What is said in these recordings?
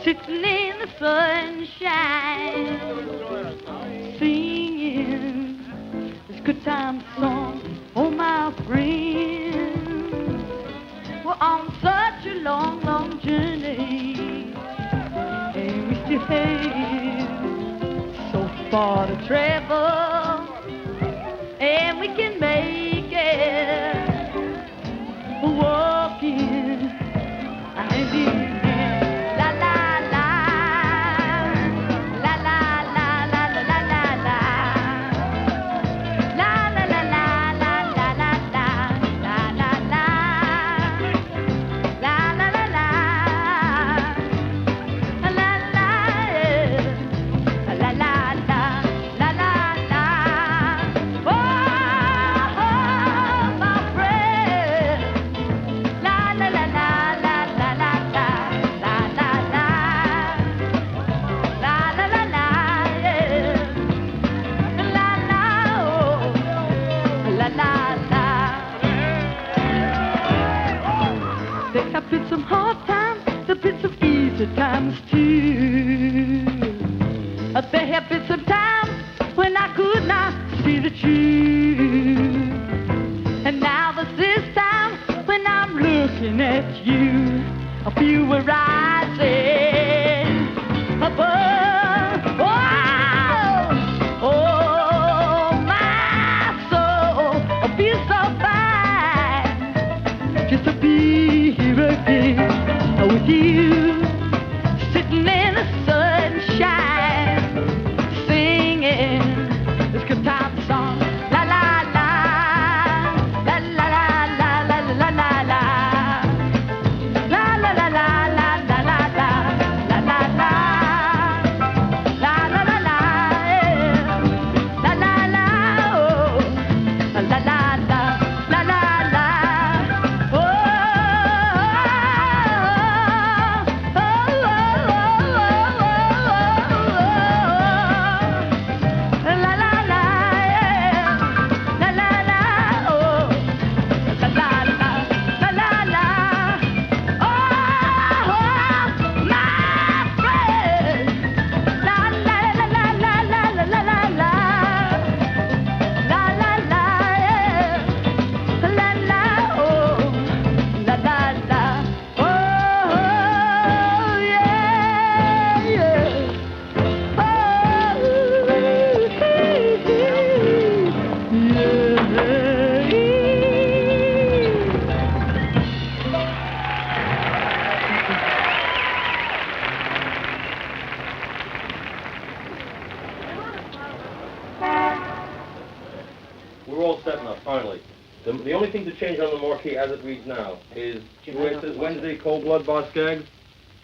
sitting in the sunshine, singing this good time song. Oh, my friends, we're on such a long, long journey, and we still have so far to travel, and we can make it walking. La la la, la la la la la la la la, la la la la la la la la, la la la, la la la la, la la la, la la la, la la la. Oh, my friend, la la la la. There have been some hard times, there have been some easy times too. There have been some times when I could not see the truth. And now there's this time when I'm looking at you, I feel we're rising above. Oh, my soul, I feel so fine just to be here again with you, sitting in the sunshine, singing this good time song. La la la, la la la la la la la la, la la la la la la la la, la la la, la la la la, la la la, oh, la la la, la la la, oh, oh, oh, la la la, la la la, oh, la la la, la la la, oh, my friend, la la la la la la la la la, la la la, la la, oh, la la la, oh, yeah, yeah, We're all set now, finally. The only thing to change on the marquee as it reads now is where it says Wednesday Cold Blood Bar Skaggs,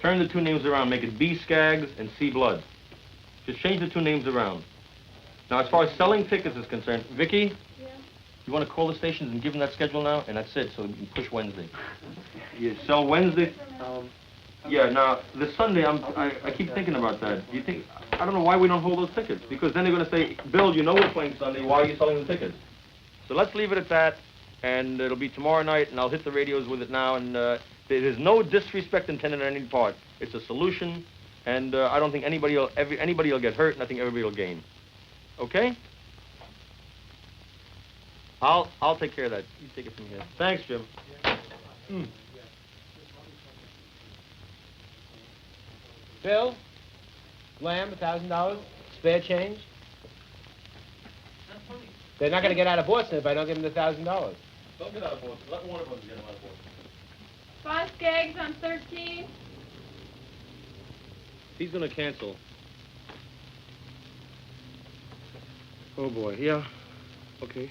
turn the two names around, make it B Skaggs and C Blood. Just change the two names around. Now, as far as selling tickets is concerned, Vicky, you want to call the stations and give them that schedule now? And that's it, so you can push Wednesday. You sell Wednesday. Yeah, now, this Sunday, I keep thinking about that. Do you think, I don't know why we don't hold those tickets. Because then they're going to say, Bill, you know we're playing Sunday, why are you selling the tickets? So let's leave it at that, and it'll be tomorrow night, and I'll hit the radios with it now, and there's no disrespect intended on any part. It's a solution, and I don't think anybody will get hurt, and I think everybody will gain. Okay? I'll take care of that. You take it from here. Thanks, Jim. Bill, Lamb, $1,000, spare change. They're not going to get out of Boston if I don't give them the $1,000. Don't get out of Boston. Let one of us get them out of Boston. 5 Skaggs on 13. He's going to cancel. Oh, boy. Yeah. Okay.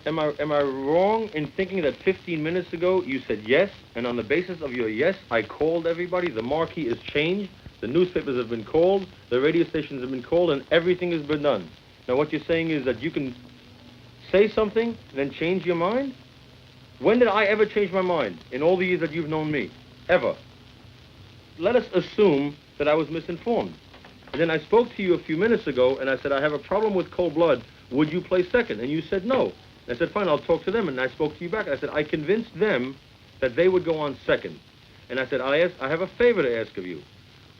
Am I wrong in thinking that 15 minutes ago you said yes, and on the basis of your yes, I called everybody, the marquee is changed, the newspapers have been called, the radio stations have been called, and everything has been done. Now what you're saying is that you can say something, then change your mind? When did I ever change my mind in all the years that you've known me? Ever. Let us assume that I was misinformed. And then I spoke to you a few minutes ago, and I said, I have a problem with Cold Blood. Would you play second? And you said no. And I said, fine, I'll talk to them. And I spoke to you back. I said, I convinced them that they would go on second. And I said, I have a favor to ask of you.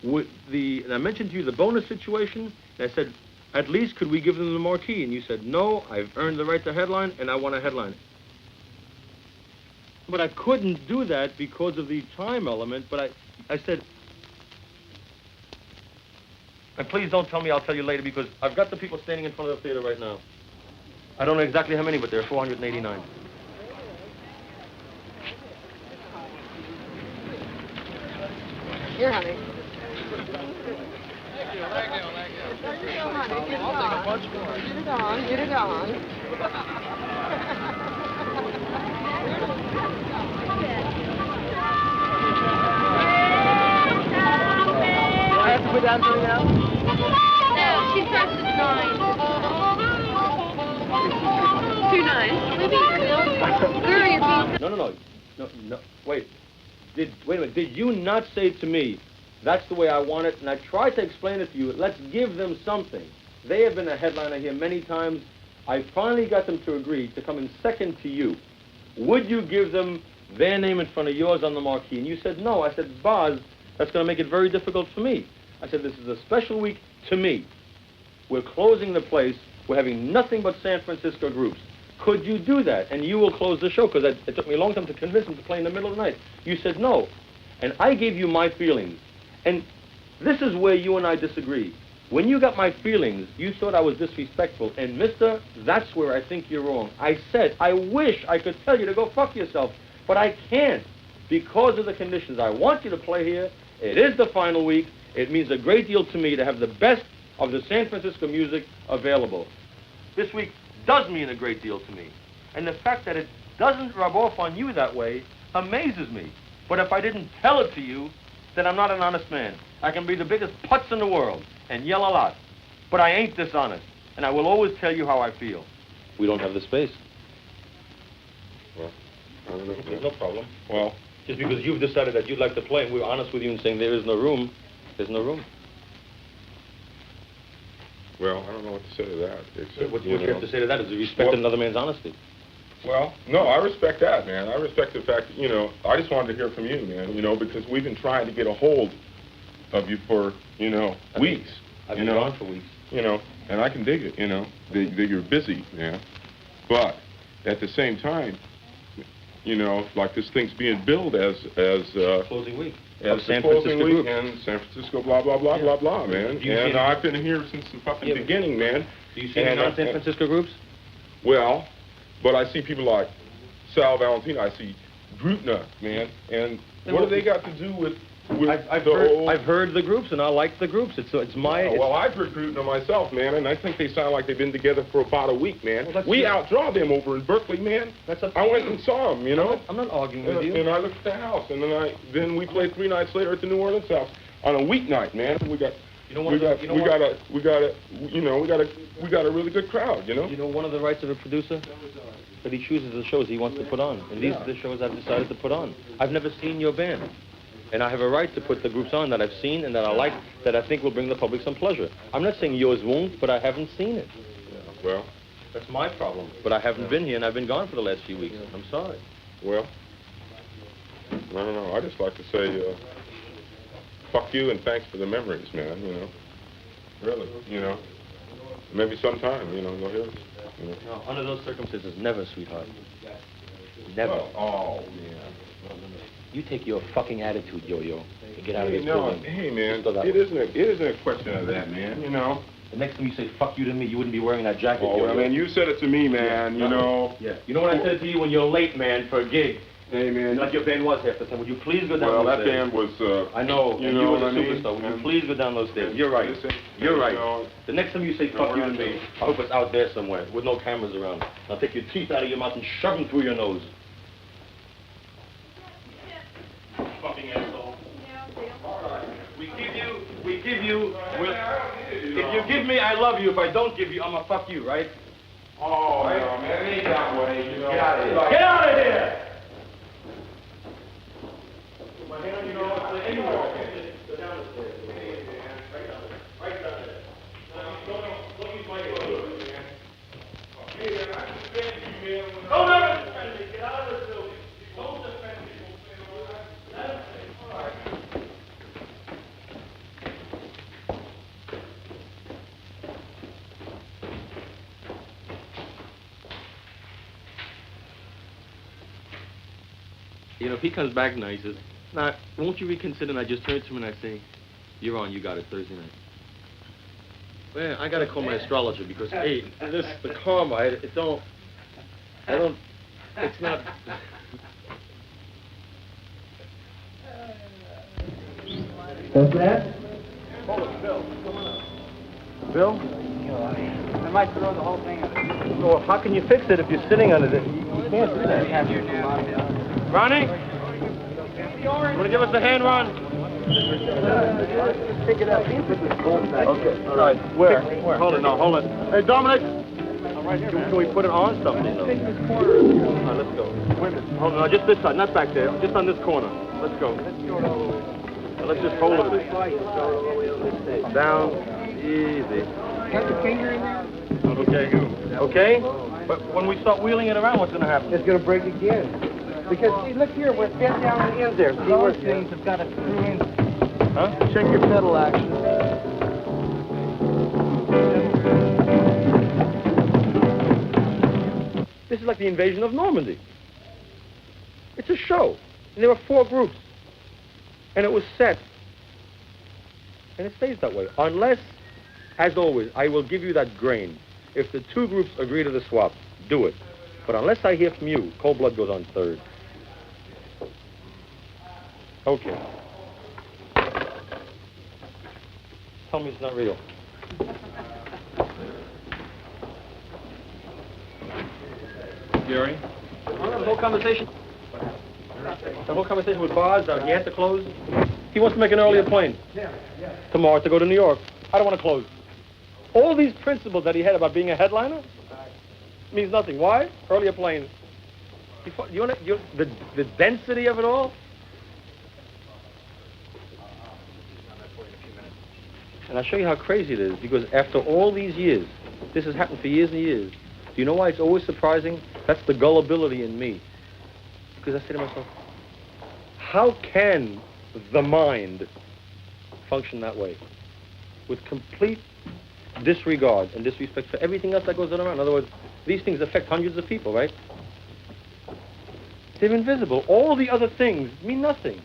And I mentioned to you the bonus situation, and I said, at least could we give them the marquee? And you said, no, I've earned the right to headline, and I want to headline it. But I couldn't do that because of the time element, but I said, and please don't tell me, I'll tell you later, because I've got the people standing in front of the theater right now. I don't know exactly how many, but there are 489. Here, honey. Get it on, get it on. I have to put down something now? No, she starts at 9. 2-9. Maybe where are your feet? No. Wait. Wait a minute. Did you not say to me, that's the way I want it, and I tried to explain it to you, let's give them something. They have been a headliner here many times. I finally got them to agree to come in second to you. Would you give them their name in front of yours on the marquee? And you said no. I said, Boz, that's going to make it very difficult for me. I said, this is a special week to me. We're closing the place. We're having nothing but San Francisco groups. Could you do that? And you will close the show, because it took me a long time to convince them to play in the middle of the night. You said no. And I gave you my feelings. And this is where you and I disagree. When you got my feelings, you thought I was disrespectful. And mister, that's where I think you're wrong. I said, I wish I could tell you to go fuck yourself, but I can't because of the conditions. I want you to play here. It is the final week. It means a great deal to me to have the best of the San Francisco music available. This week does mean a great deal to me. And the fact that it doesn't rub off on you that way amazes me. But if I didn't tell it to you, then I'm not an honest man. I can be the biggest putz in the world and yell a lot. But I ain't dishonest. And I will always tell you how I feel. We don't have the space. Well, I don't know. There's no problem. Well, Just because you've decided that you'd like to play and we're honest with you and saying there is no room, there's no room. well, I don't know what to say to that. Except, What you have to say to that is to respect another man's honesty. Well, no, I respect that, man. I respect the fact that, I just wanted to hear from you, man, because we've been trying to get a hold of you for, weeks. I've been gone for weeks. And I can dig it, that you're busy, man. But at the same time, like this thing's being billed as Closing week. as San the closing Francisco week group. and San Francisco, blah, blah, blah, blah, blah, man. And I've been here since the fucking beginning, man. Do you see any non-San Francisco groups? Well, but I see people like Sal Valentino. I see Grutna, man. And what do they got to do with I've heard the groups, and I like the groups. It's my... Well, I've heard Grutna myself, man, and I think they sound like they've been together for about a week, man. Well, we outdraw them over in Berkeley, man. I went and saw them, I'm not arguing with you. And I looked at the house, and then we played 3 nights later at the New Orleans house on a weeknight, man. We got a really good crowd, You know one of the rights of a producer? That he chooses the shows he wants to put on. And these are the shows I've decided to put on. I've never seen your band. And I have a right to put the groups on that I've seen and that I like, that I think will bring the public some pleasure. I'm not saying yours won't, but I haven't seen it. Yeah, well, that's my problem. But I haven't been here, and I've been gone for the last few weeks. I'm sorry. Well, I don't know. I just like to say, fuck you and thanks for the memories, man, Really, Maybe sometime, they'll hear us. No, under those circumstances, never, sweetheart. Never. Well, oh, man. You take your fucking attitude, Yo-Yo, and get out of this building. Hey, man, it isn't a question of that, man, The next time you say fuck you to me, you wouldn't be wearing that jacket. Oh, well, man, you said it to me, man, Yeah. You know what I said to you when you're late, man, for a gig? Hey, man. Like your band was half the time. Would you please go down well, those that stairs? band was, I know, you and know you were what the I mean? superstar. Would you please go down those stairs? You're right. You're right. The next time you say fuck you to me, I hope it's out there somewhere with no cameras around. I'll take your teeth out of your mouth and shove them through your nose. Fucking asshole. All right. We give you, if you give me, I love you. If I don't give you, I'm gonna fuck you, right? Oh, right? No, man, it ain't that way, Get out of here. Get out of here! My hand, anywhere. Go down the stairs. Right down. You know, if he comes back and he says, "Nah, won't you reconsider?" And I just turn to him and I say, "You're on. You got it Thursday night." Man, I gotta call my astrologer because hey, the karma. It's not. What's that? Bill? I might throw the whole thing at it. So how can you fix it if you're sitting under it? You can't do that. Ronnie? You wanna give us a hand, Ron? Pick it up. Okay. All right. Where? Hold it. No, hold it. Hey, Dominic. Can we put it on something? Though? All right, let's go. Hold on. No, just this side, not back there. Just on this corner. Let's go. Now, let's just hold it a bit. Down. Easy. Got the finger in there? Okay. Okay? But when we start wheeling it around, what's going to happen? It's going to break again. Because, see, look here, we're bent down on the end there. See where things have got to screw in. Huh? Check your pedal action. This is like the invasion of Normandy. It's a show. And there were 4 groups. And it was set. And it stays that way. Unless, as always, I will give you that grain. If the 2 groups agree to the swap, do it. But unless I hear from you, Cold Blood goes on 3rd. Okay. Tell me it's not real. Gary? The whole conversation with Boz, he had to close. He wants to make an earlier plane. Tomorrow to go to New York. I don't want to close. All these principles that he had about being a headliner means nothing. Why? Earlier plane. The density of it all? And I'll show you how crazy it is, because after all these years, this has happened for years and years. Do you know why it's always surprising? That's the gullibility in me. Because I say to myself, how can the mind function that way? With complete disregard and disrespect for everything else that goes on around. In other words, these things affect hundreds of people, right? They're invisible. All the other things mean nothing.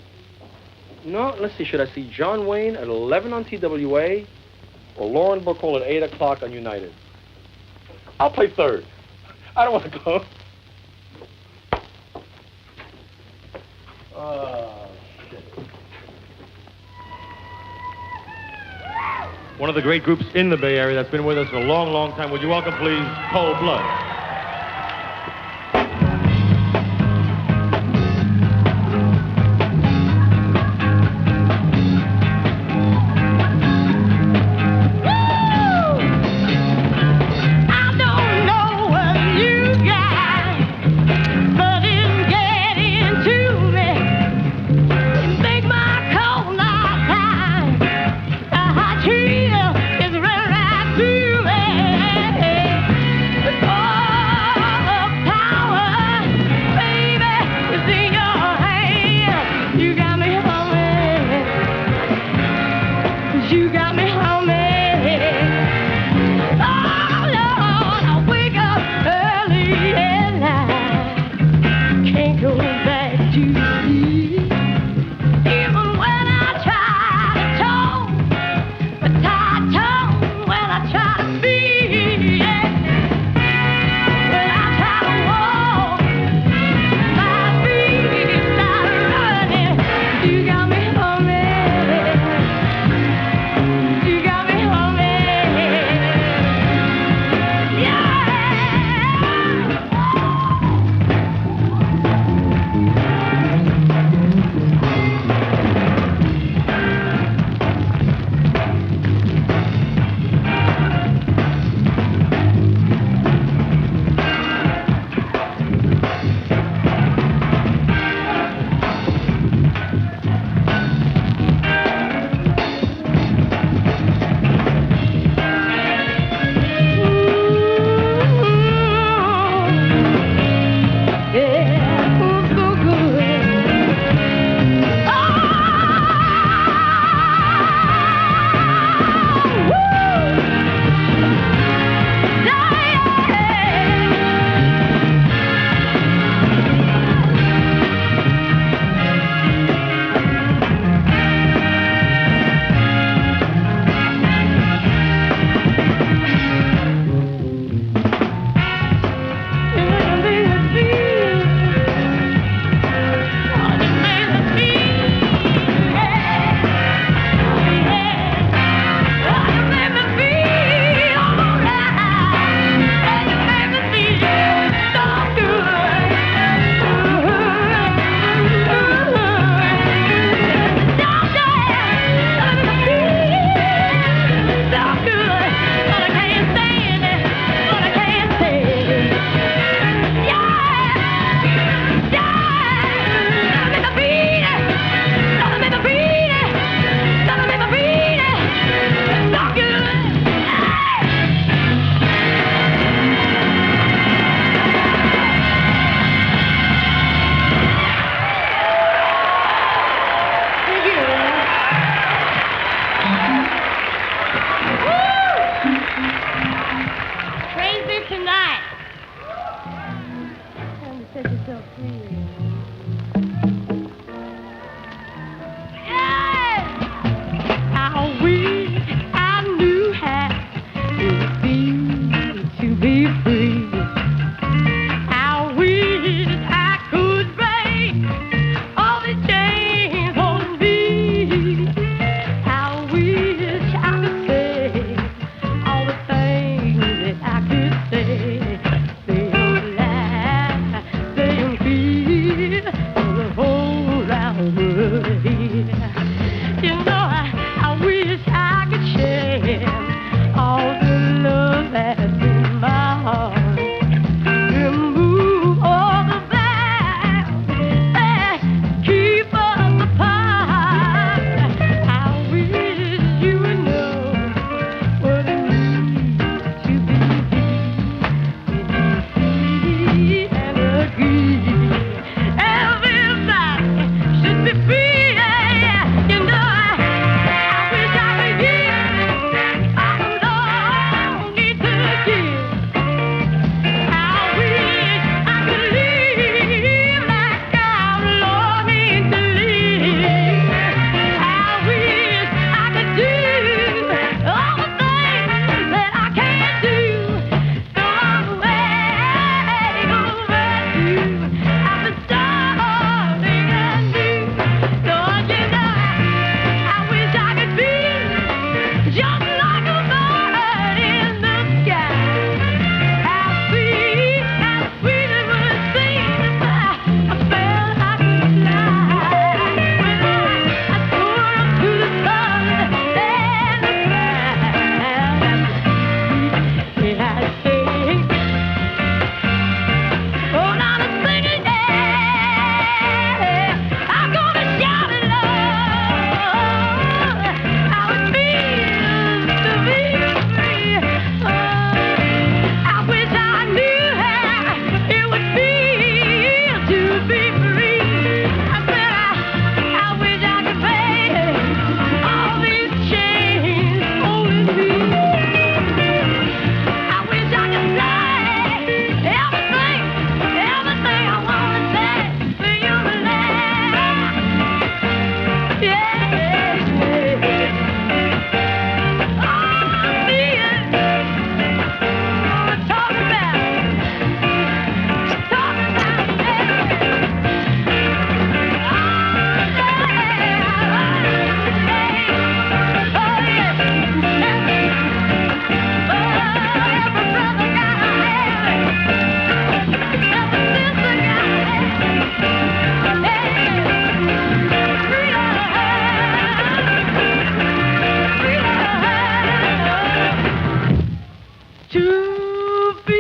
No, let's see, should I see John Wayne at 11 on TWA or Lauren Bacall at 8 o'clock on United? I'll play 3rd. I don't want to go. Oh, shit. One of the great groups in the Bay Area that's been with us for a long, long time. Would you welcome, please, Cold Blood? Oh to be.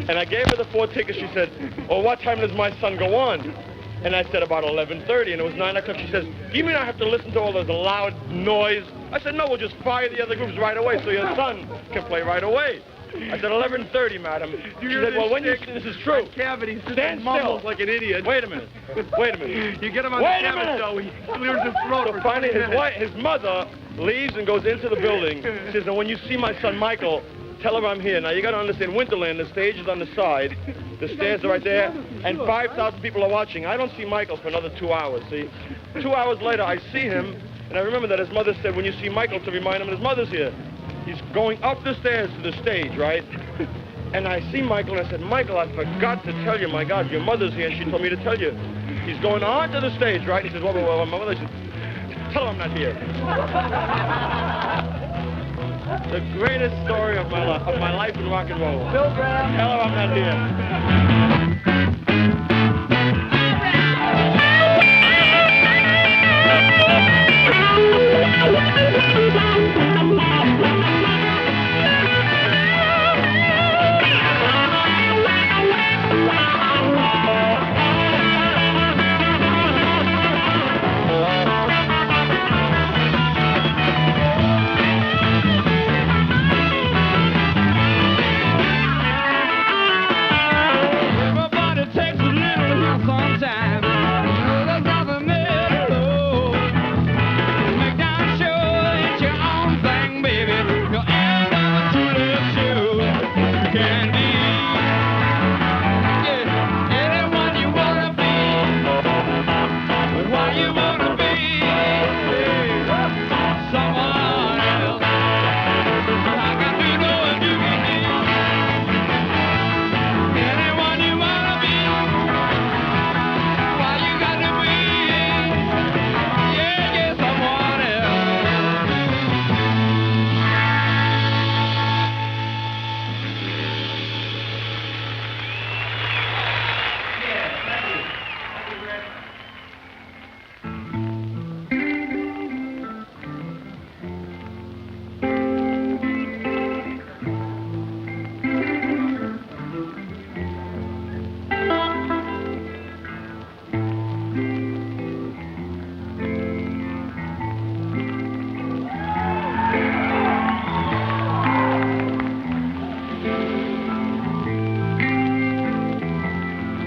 And I gave her the 4 tickets. She said, "Oh, what time does my son go on?" And I said, "About 11:30." And it was 9 o'clock. She says, "You mean I have to listen to all this loud noise?" I said, "No, we'll just fire the other groups right away so your son can play right away." I said, 11:30, madam. She said, "Well, when you... This is true. Cavity Stand still. like an idiot. Wait a minute. Wait a minute. You get him on Wait the a camera minute. show, he clears his throat So for finally, 20 minutes. his mother leaves and goes into the building. She says, "Now, when you see my son Michael, tell her I'm here." Now, you got to understand, Winterland, the stage is on the side. The stairs are right there, and 5,000 people are watching. I don't see Michael for another 2 hours, see? 2 hours later, I see him, and I remember that his mother said, "When you see Michael, to remind him his mother's here." He's going up the stairs to the stage, right? And I see Michael, and I said, "Michael, I forgot to tell you, my God, your mother's here, and she told me to tell you." He's going on to the stage, right? He says, "Well, my mother," said, "Tell her I'm not here." The greatest story of my life in rock and roll. Tell her I'm not here. Everybody takes a little here sometime. There's nothing there to know. Make damn sure it's your own thing, baby. You'll end up a true love show. You can be, yeah, anyone you wanna be. But why you wanna be someone else? How can you know if you can be anyone you wanna be? Why you gotta be, yeah, someone else?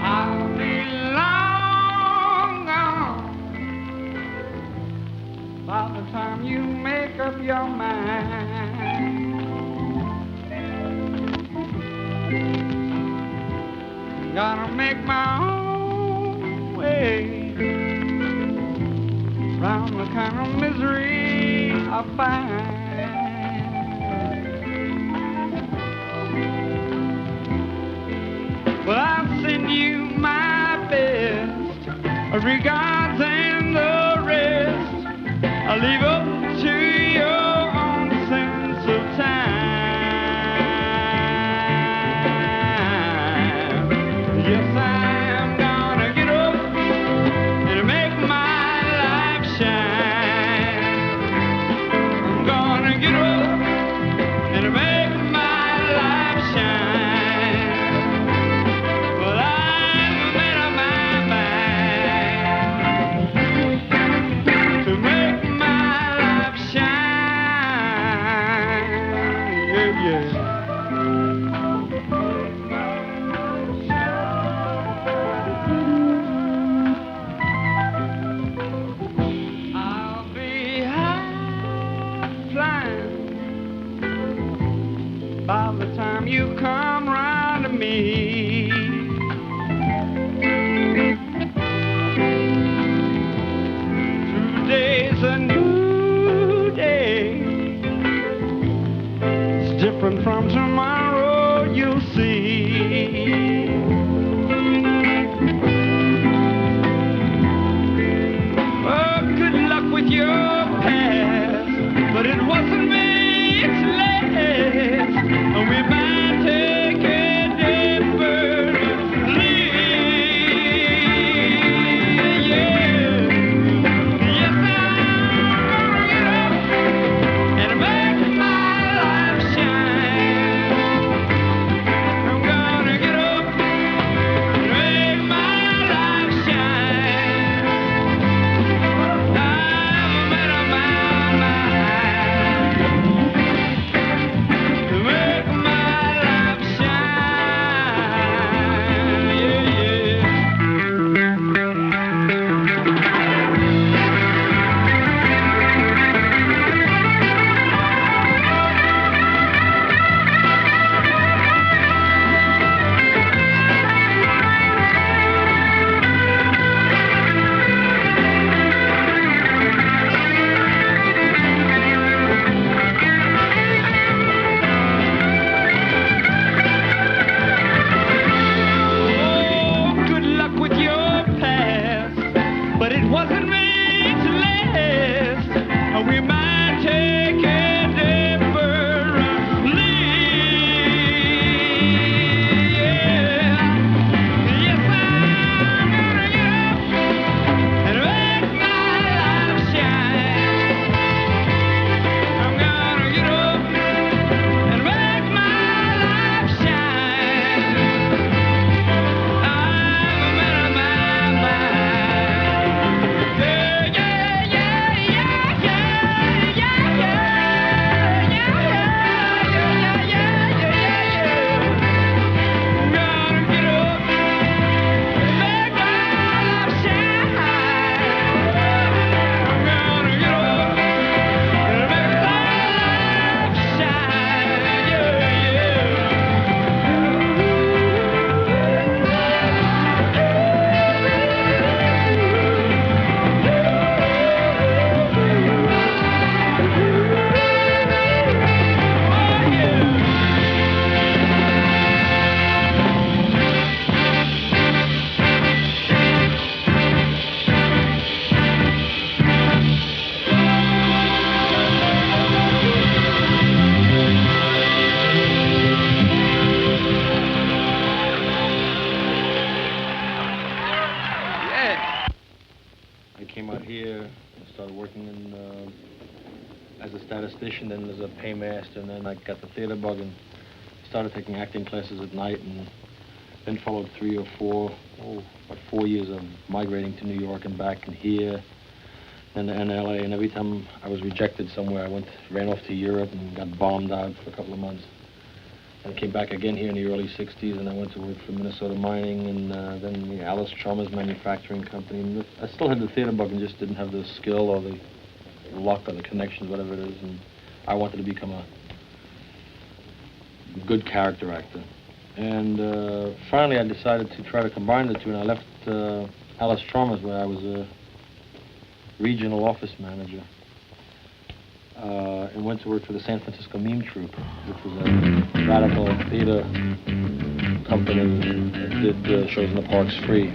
I'll be long gone by the time you make up your mind. Gotta make my own way round the kind of misery I find. Well, I'll send you my best regards and the rest I'll leave up to your own sense of time. Yes, I'm gonna get up and make my life shine. I'm gonna get up and make my life shine. Well, I've made up my mind to make my life shine. Yeah, yeah. I'll be high flying by the time you come round to me. Today's a new day. It's different from tomorrow, you'll sleep. Oh, good luck with your past, but it wasn't me, it's last. We might take a different lead, yeah. Yes, I'm gonna get up and make my life shine. I'm gonna get up and make my life shine. I'm made up my mind to make my life shine. Yeah, yeah. Oh, good luck with your past, but it wasn't meant to last. We might take a different lead, yeah. Yes, I'm gonna get up and make my life shine. I'm gonna get up and make my life shine. I'm made up my mind. Yeah, yeah, yeah, yeah, yeah, yeah, yeah, yeah, yeah, yeah, yeah. I'm gonna get up and make my life shine. I'm gonna get up and make my life shine. Yeah, I came out here and started working in, as a statistician, then as a paymaster, and then I got the theater bug and started taking acting classes at night, and then followed 4 years of migrating to New York and back and here and LA, and every time I was rejected somewhere, I ran off to Europe and got bombed out for a couple of months. And came back again here in the early 60s, and I went to work for Minnesota Mining and then the Alice Chalmers Manufacturing Company. And I still had the theater bug and just didn't have the skill or the luck or the connections, whatever it is. And I wanted to become a good character actor. And finally I decided to try to combine the two, and I left Alice Chalmers, where I was a regional office manager. And went to work for the San Francisco Meme Troupe, which was a radical theater company that did shows in the parks free.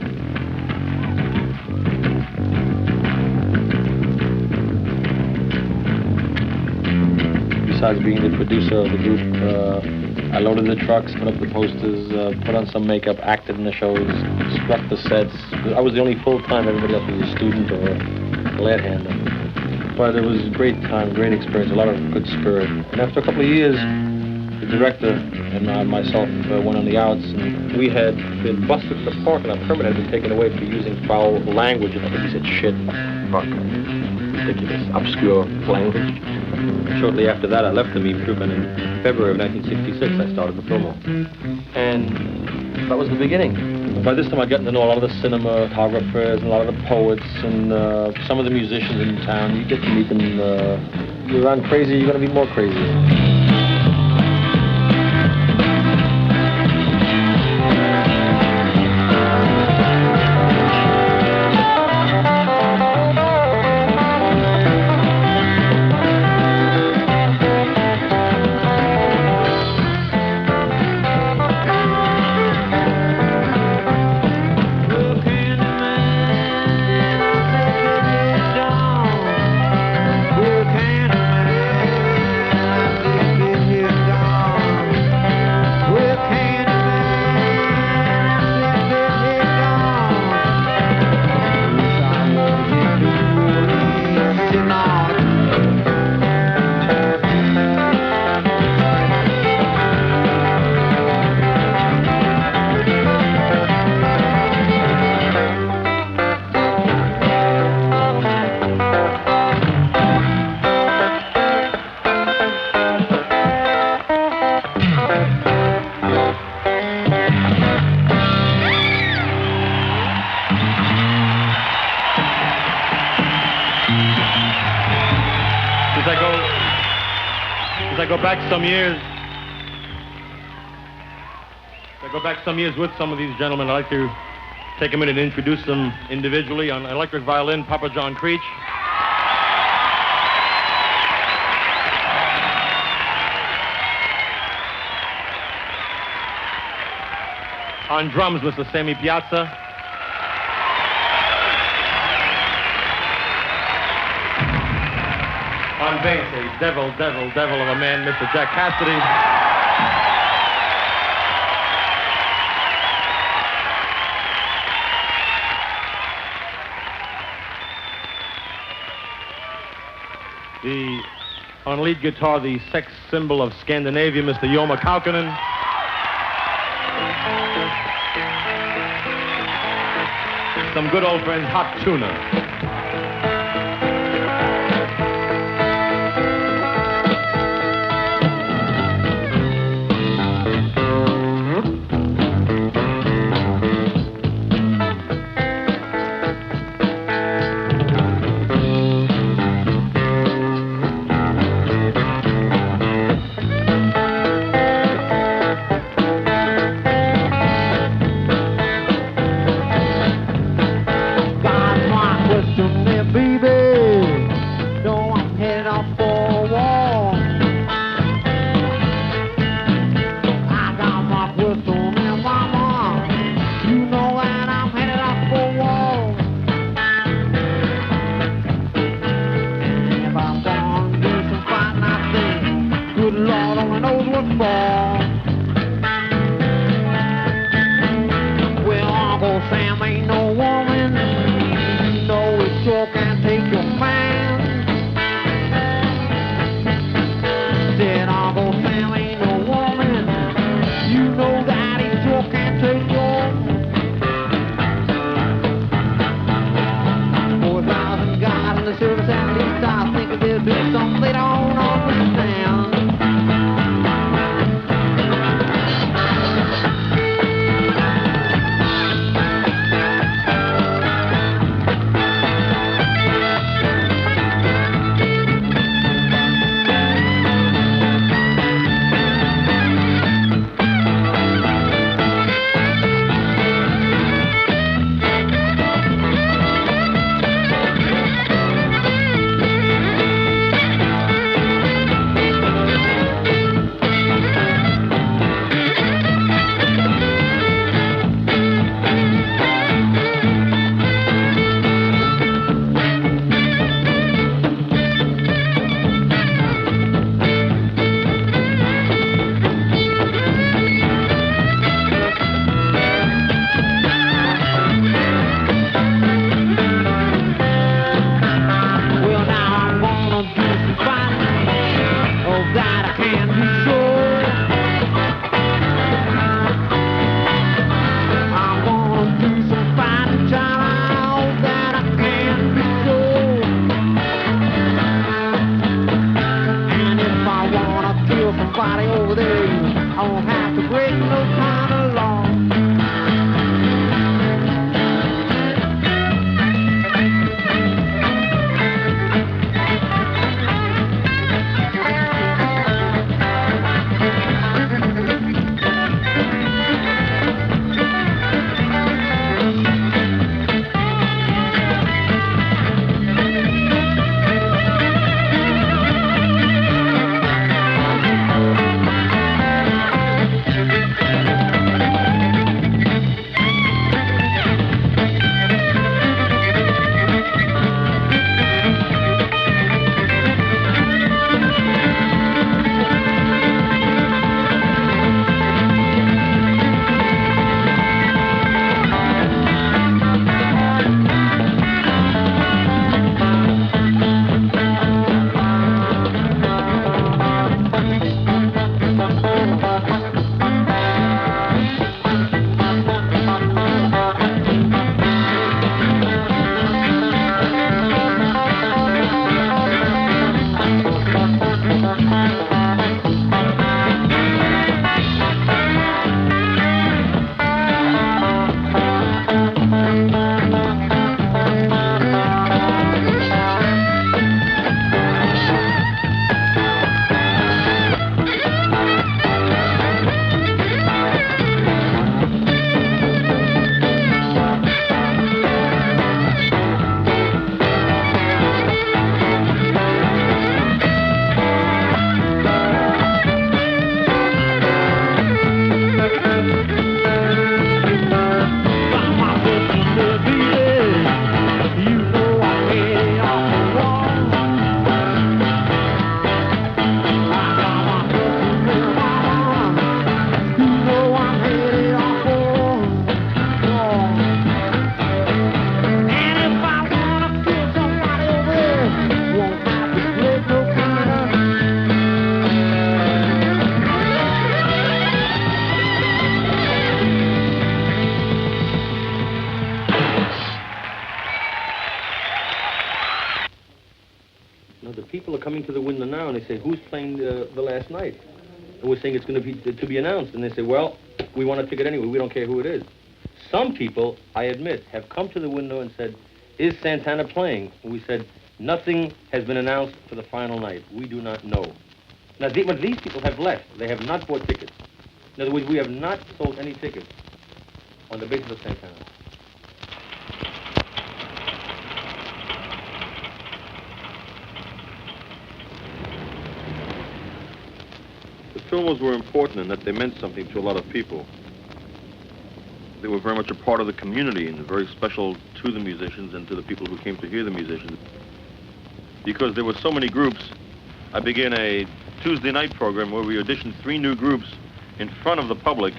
Besides being the producer of the group, I loaded the trucks, put up the posters, put on some makeup, acted in the shows, struck the sets. I was the only full-time, everybody else was a student or a glad hander. But it was a great time, great experience, a lot of good spirit. And after a couple of years, the director and myself went on the outs, and we had been busted in the park, and our permit had been taken away for using foul language. And I think we said shit, fuck, ridiculous, obscure language. Shortly after that, I left the Meme Troupe, and in February of 1966, I started the film. And that was the beginning. By this time, I'd gotten to know a lot of the cinematographers and a lot of the poets and some of the musicians in town. You get to meet them. You're around crazy, you're going to be more crazy. I go back some years, with some of these gentlemen, I'd like to take a minute and introduce them individually. On electric violin, Papa John Creech. On drums, Mr. Sammy Piazza. On bass, a devil of a man, Mr. Jack Cassidy. On lead guitar, the sex symbol of Scandinavia, Mr. Jorma Kaukonen. Some good old friends, Hot Tuna. coming to the window now and they say, who's playing the last night? And we're saying it's going to be announced. And they say, well, we want a ticket anyway. We don't care who it is. Some people, I admit, have come to the window and said, is Santana playing? And we said, nothing has been announced for the final night. We do not know. Now, but these people have left. They have not bought tickets. In other words, we have not sold any tickets on the basis of Santana. The filmers were important in that they meant something to a lot of people. They were very much a part of the community and very special to the musicians and to the people who came to hear the musicians. Because there were so many groups, I began a Tuesday night program where we auditioned 3 new groups in front of the public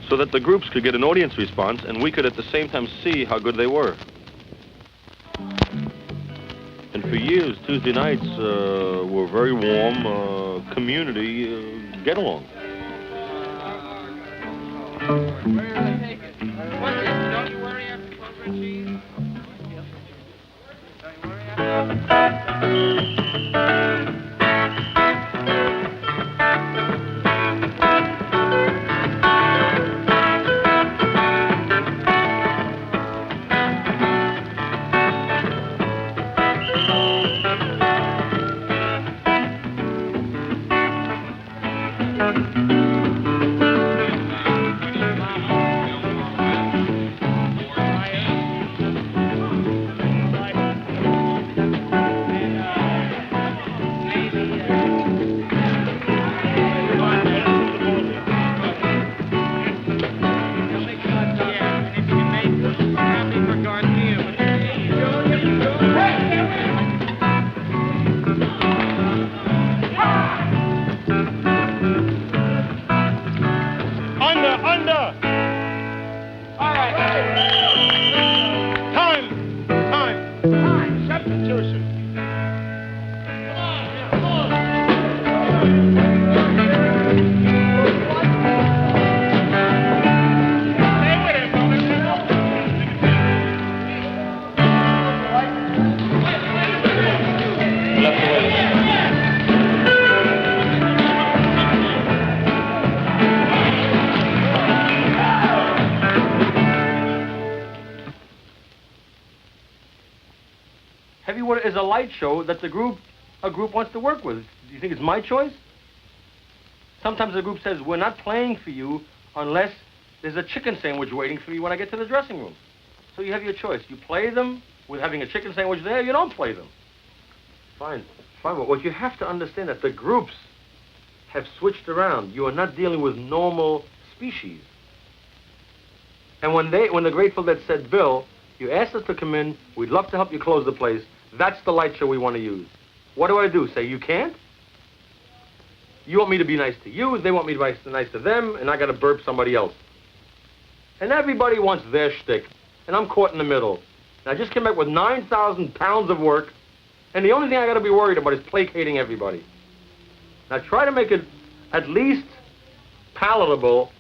so that the groups could get an audience response and we could at the same time see how good they were. And for years, Tuesday nights were very warm, community get-along. What's this? Don't you worry after clover and cheese? Don't you worry after... Heavyweight is a light show that a group wants to work with. Do you think it's my choice? Sometimes the group says, we're not playing for you unless there's a chicken sandwich waiting for me when I get to the dressing room. So you have your choice. You play them with having a chicken sandwich there, you don't play them. Fine, but what you have to understand that the groups have switched around. You are not dealing with normal species. And when the Grateful Dead said, Bill, you asked us to come in, we'd love to help you close the place, that's the light show we want to use. What do I do? Say you can't? You want me to be nice to you, they want me to be nice to them, and I got to burp somebody else. And everybody wants their shtick, and I'm caught in the middle. And I just came back with 9,000 pounds of work, and the only thing I got to be worried about is placating everybody. Now try to make it at least palatable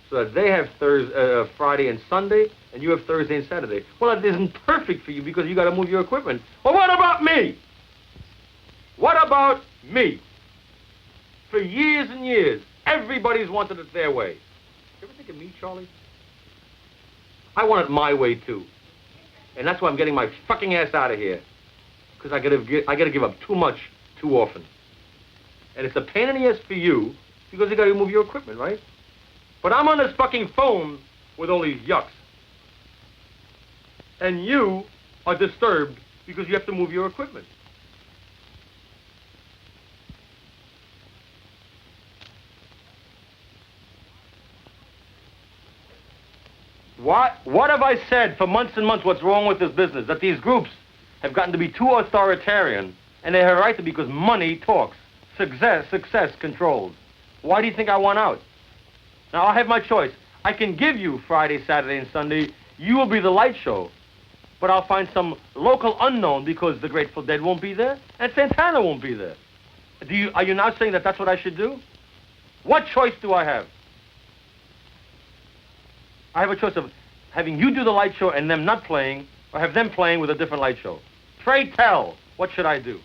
so that they have Friday and Sunday, and you have Thursday and Saturday. Well, it isn't perfect for you because you got to move your equipment. Well, what about me? What about me? For years and years, everybody's wanted it their way. You ever think of me, Charlie? I want it my way, too. And that's why I'm getting my fucking ass out of here. Because I gotta give up too much, too often. And it's a pain in the ass for you, because you gotta move your equipment, right? But I'm on this fucking phone with all these yucks. And you are disturbed because you have to move your equipment. What have I said for months and months what's wrong with this business? That these groups have gotten to be too authoritarian, and they have a right to be because money talks. Success controls. Why do you think I want out? Now, I have my choice. I can give you Friday, Saturday, and Sunday. You will be the light show. But I'll find some local unknown because the Grateful Dead won't be there, and Santana won't be there. Are you now saying that that's what I should do? What choice do I have? I have a choice of having you do the light show and them not playing, or have them playing with a different light show. Pray tell, what should I do?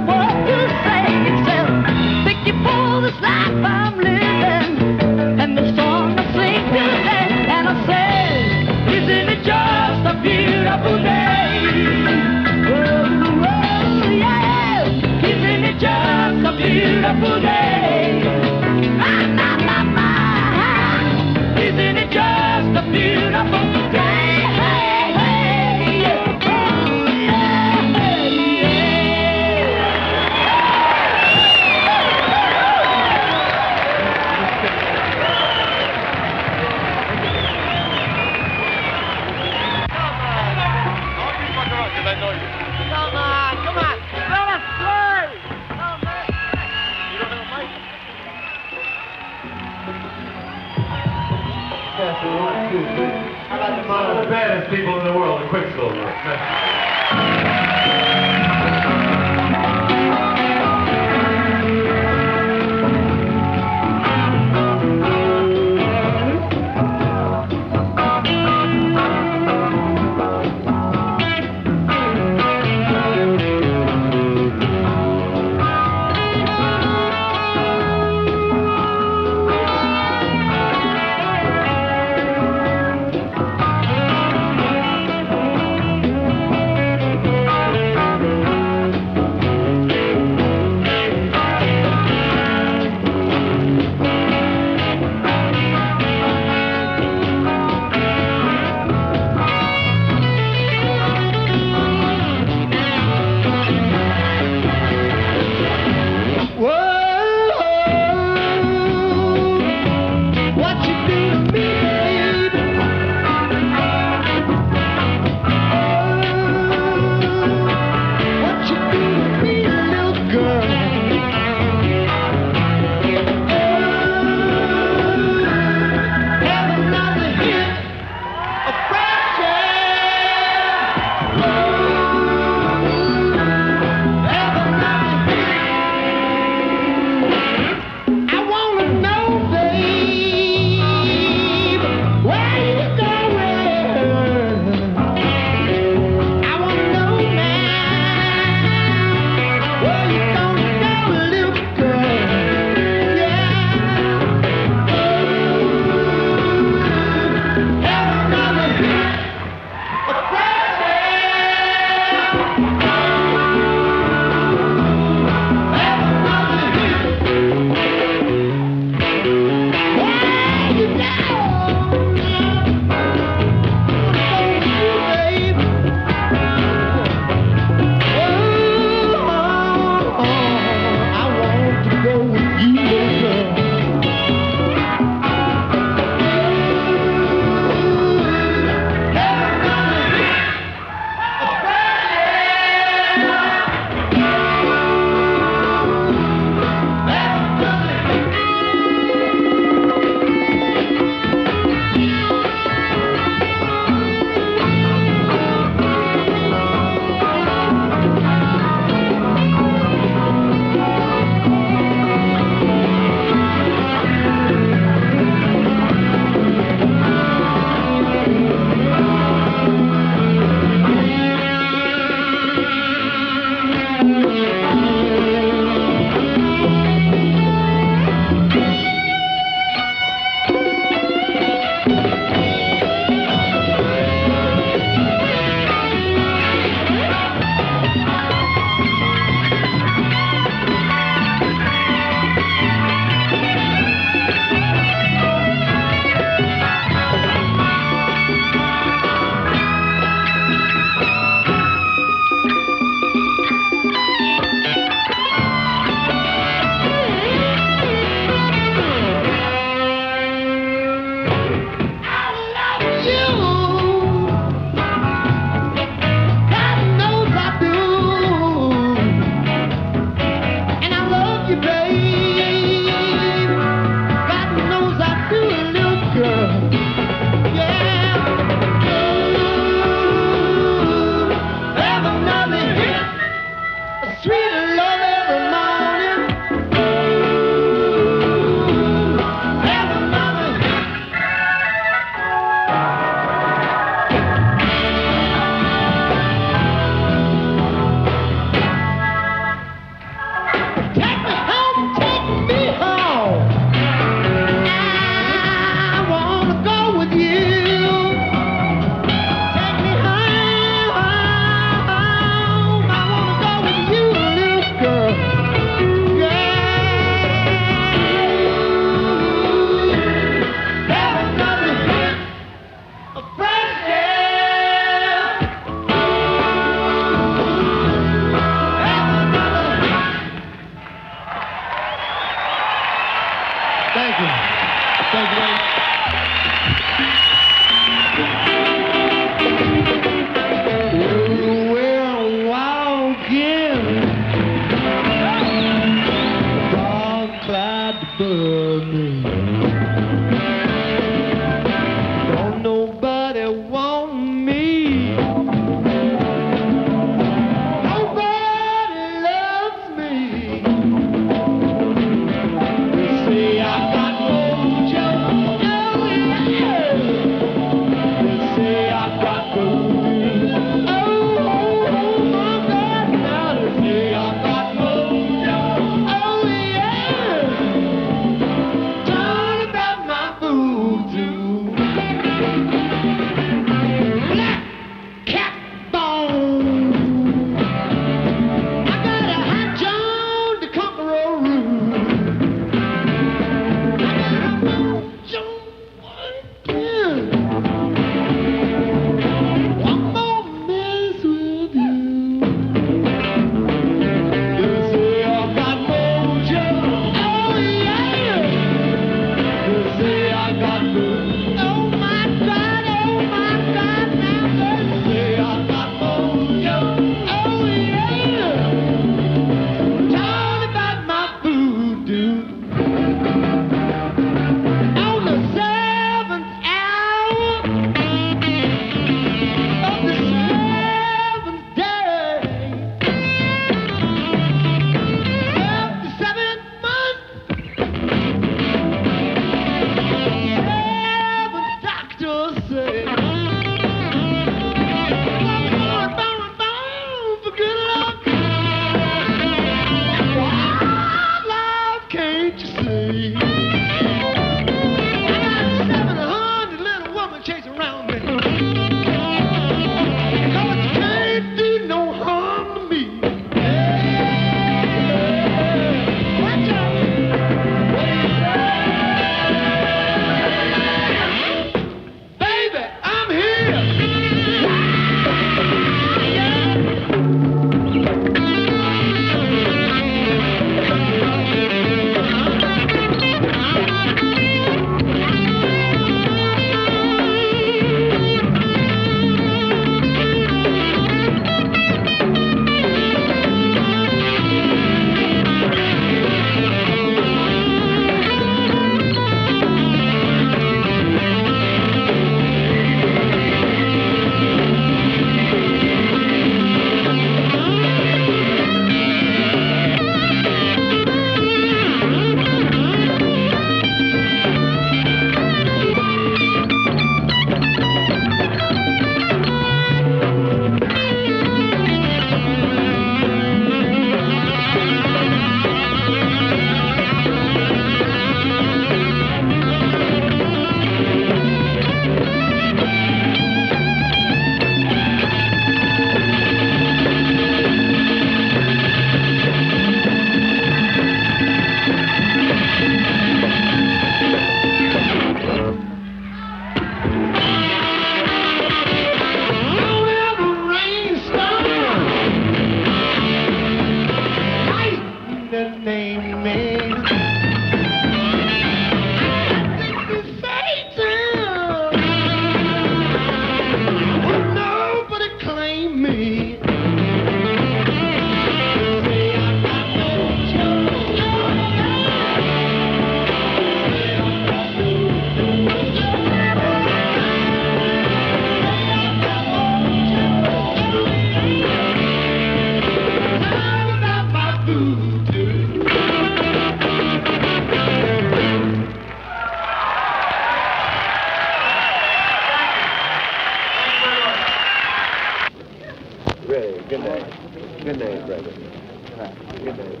Good night.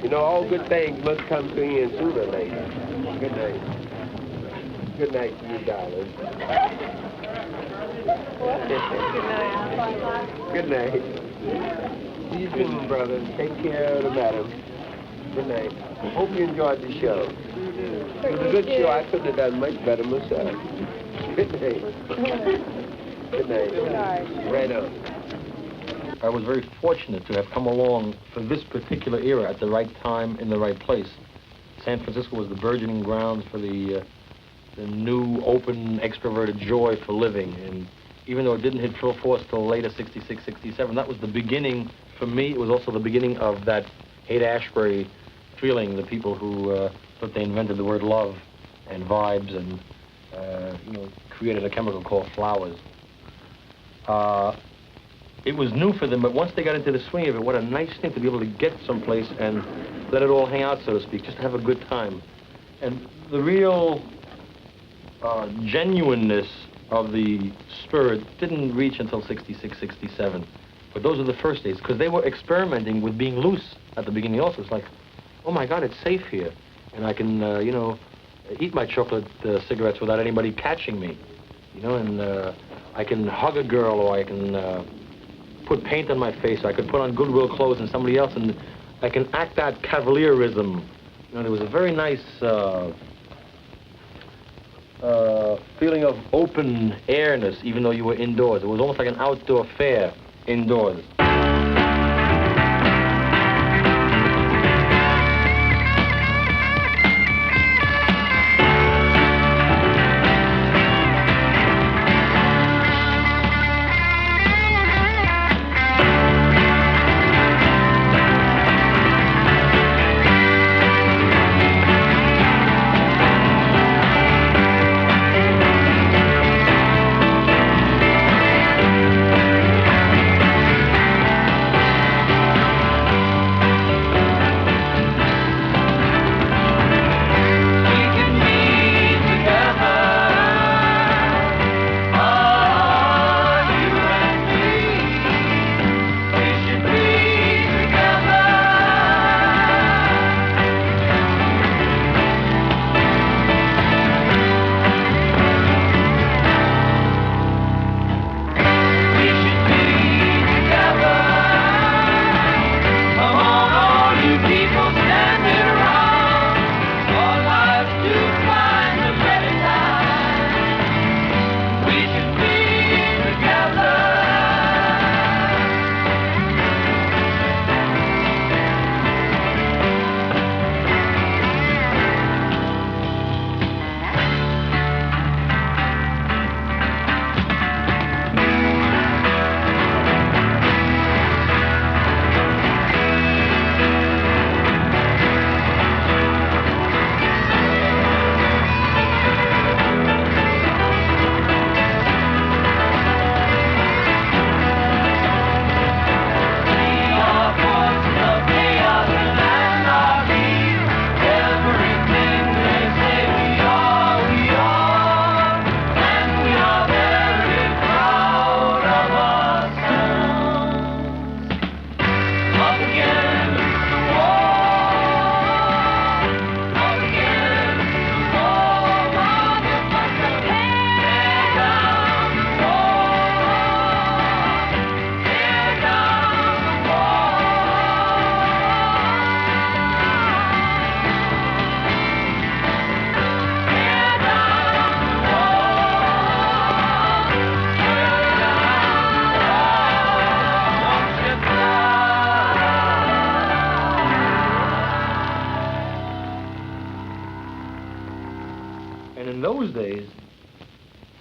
You know, all good things must come to an end sooner or later. Good night. Good night to you, darling. Good night. See you soon, brother. Take care of the madam. Good night. Hope you enjoyed the show. It was a good show. I couldn't have done much better myself. Good night. Good night. Right on. I was very fortunate to have come along for this particular era at the right time in the right place. San Francisco was the burgeoning grounds for the new, open, extroverted joy for living. And even though it didn't hit full force till later, 66, 67, that was the beginning, for me, it was also the beginning of that Haight-Ashbury feeling, the people who thought they invented the word love and vibes and, created a chemical called flowers. It was new for them, but once they got into the swing of it, what a nice thing to be able to get someplace and let it all hang out, so to speak, just to have a good time. And the real genuineness of the spirit didn't reach until 66, 67. But those are the first days, because they were experimenting with being loose at the beginning also. It's like, oh my God, it's safe here. And I can, eat my chocolate cigarettes without anybody catching me. And I can hug a girl, or I can put paint on my face, or I could put on Goodwill clothes and somebody else, and I can act that cavalierism. There was a very nice feeling of open airness, even though you were indoors. It was almost like an outdoor fair indoors.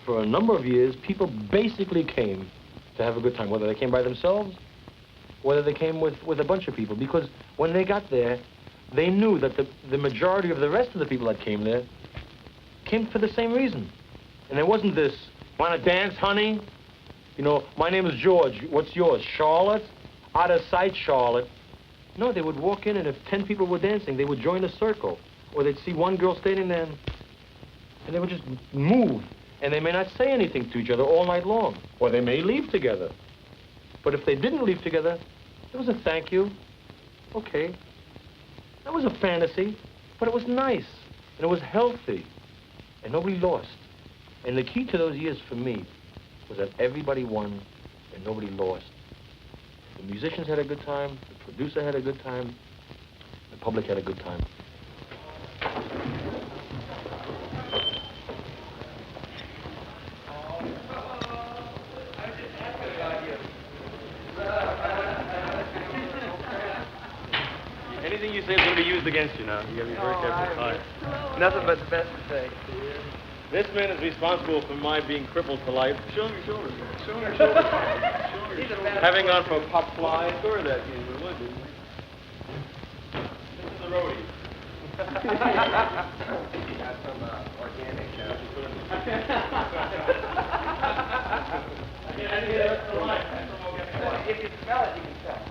For a number of years, people basically came to have a good time, whether they came by themselves, whether they came with a bunch of people, because when they got there, they knew that the majority of the rest of the people that came there came for the same reason. And there wasn't this, want to dance, honey? My name is George. What's yours? Charlotte? Out of sight, Charlotte. No, they would walk in, and if 10 people were dancing, they would join a circle. Or they'd see one girl standing there, and they would just move. And they may not say anything to each other all night long. Or they may leave together. But if they didn't leave together, it was a thank you. Okay. That was a fantasy, but it was nice, and it was healthy, and nobody lost. And the key to those years for me was that everybody won and nobody lost. The musicians had a good time, the producer had a good time, the public had a good time. Anything you say is going to be used against you now. You got to be very careful. All right. Nothing but the best to say. This man is responsible for my being crippled for life. Show me your shoulders. Show me your shoulders. Show your shoulders. Having gone from a pop fly. Sure that you would. This is the roadie. Got some organic. I didn't hear the rest of the line. That's from organic. If you smell it, you can tell.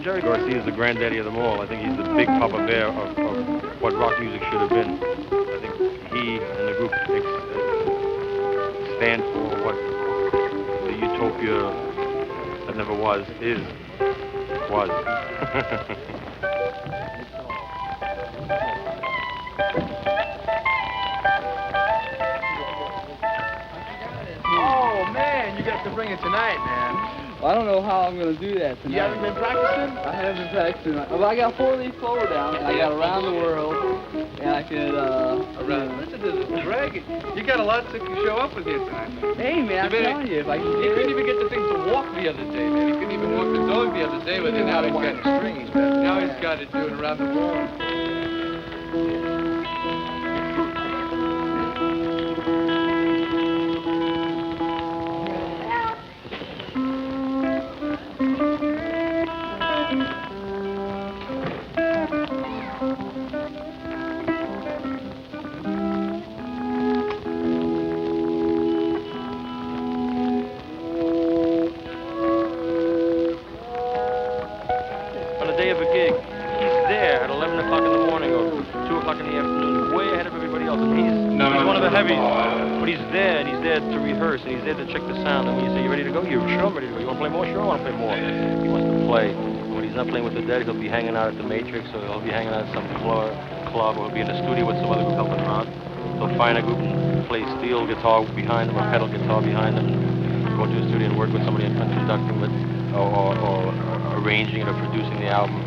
Jerry Garcia is the granddaddy of them all. I think he's the big Papa Bear of what rock music should have been. I think he and the group stand for what the utopia that never was was. Oh, man, you got to bring it tonight, man. Well, I don't know how I'm going to do that tonight. You haven't been practicing? I haven't been practicing. Well, I got 4-leaf clover down, and I got Around the World, and I could, Listen to this, Greg. You got a lot to show up with here tonight, man. Hey, man, I'm telling you, if I can He get couldn't it. even get the thing to walk the other day, man. He couldn't even walk the dog the other day, but then now he's got strings. Now he's got it doing Around the World. And he's there to check the sound. And when you say, you ready to go? You're sure I'm ready to go. You want to play more? Sure, I want to play more. He wants to play. When he's not playing with the Dead, he'll be hanging out at the Matrix, or he'll be hanging out at some club, or he'll be in the studio with some other group helping him out. He'll find a group and play steel guitar behind him, or pedal guitar behind him, and go to the studio and work with somebody and conducting it, or arranging it, or producing the album.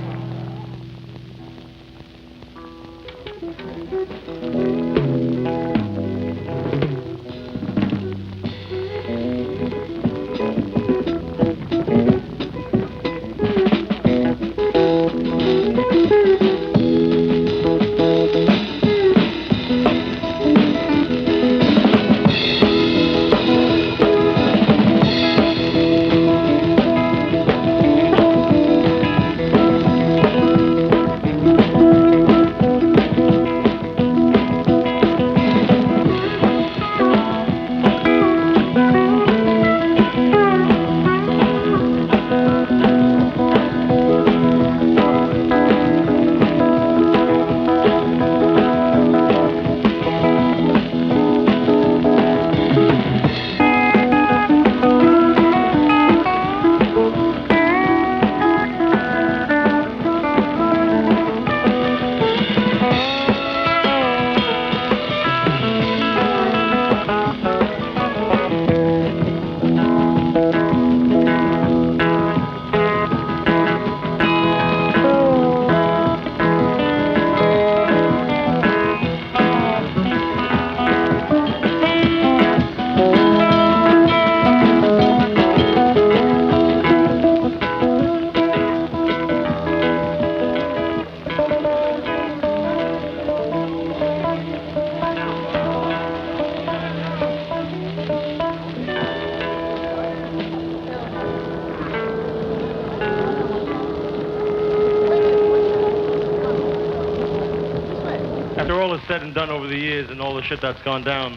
After all is said and done over the years and all the shit that's gone down,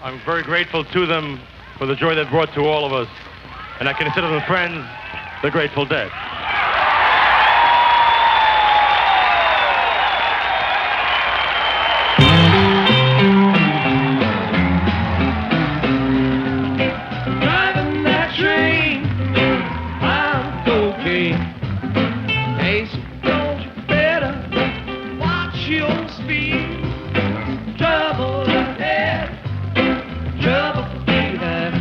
I'm very grateful to them for the joy they brought to all of us, and I consider them friends, the Grateful Dead. Driving that train, I'm okay. Hey, so don't you better watch your speed. Trouble ahead, trouble behind.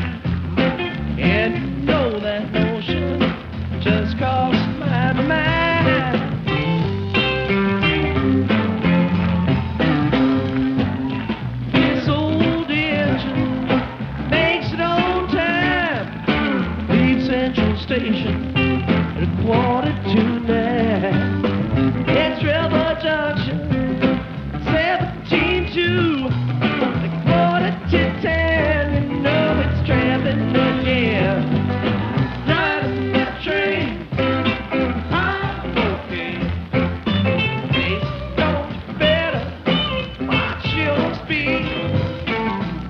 And you know that notion just costs my mind. This old engine makes it on time. Leave Central Station at 8:45. It's River Junction, 17-2. At 9:45, you know it's traveling again. Driving that train, I'm okay. Hey, don't you better watch your speed.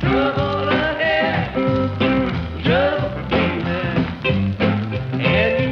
Trouble ahead, trouble behind. And you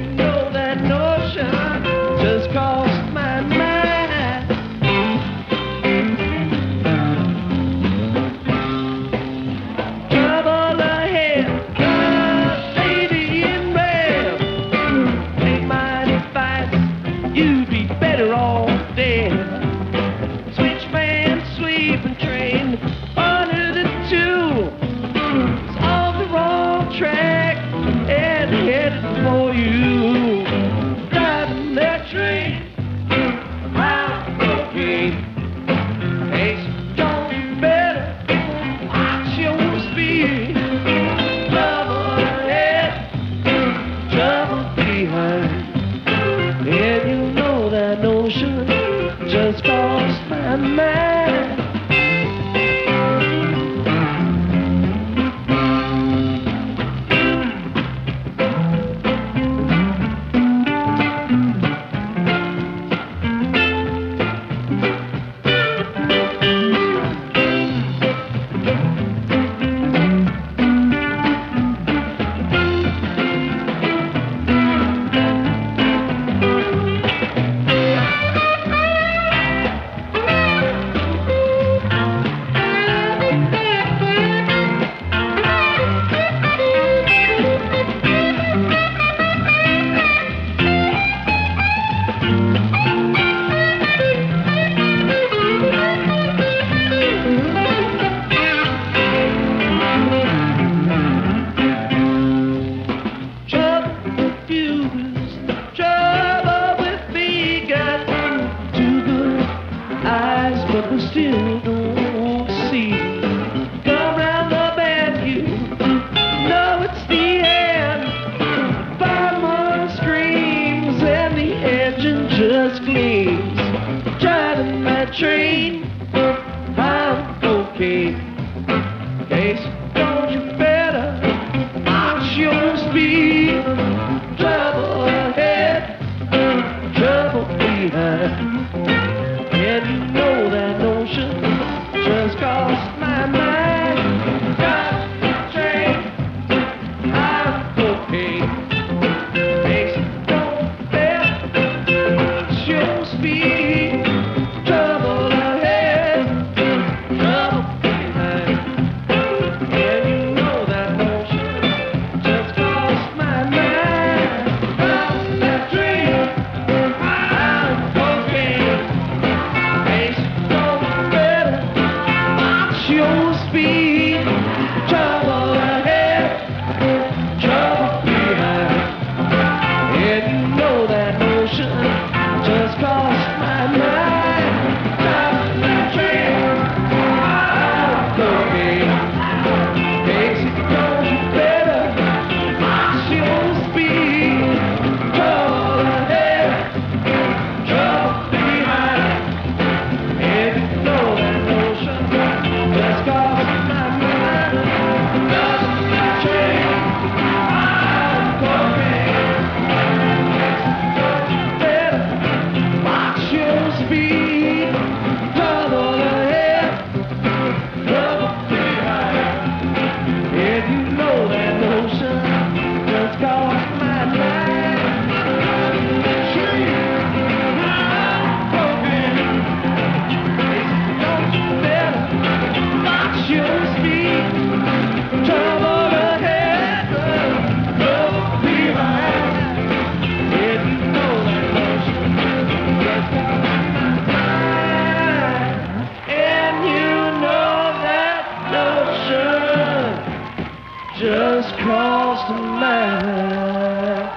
the matter?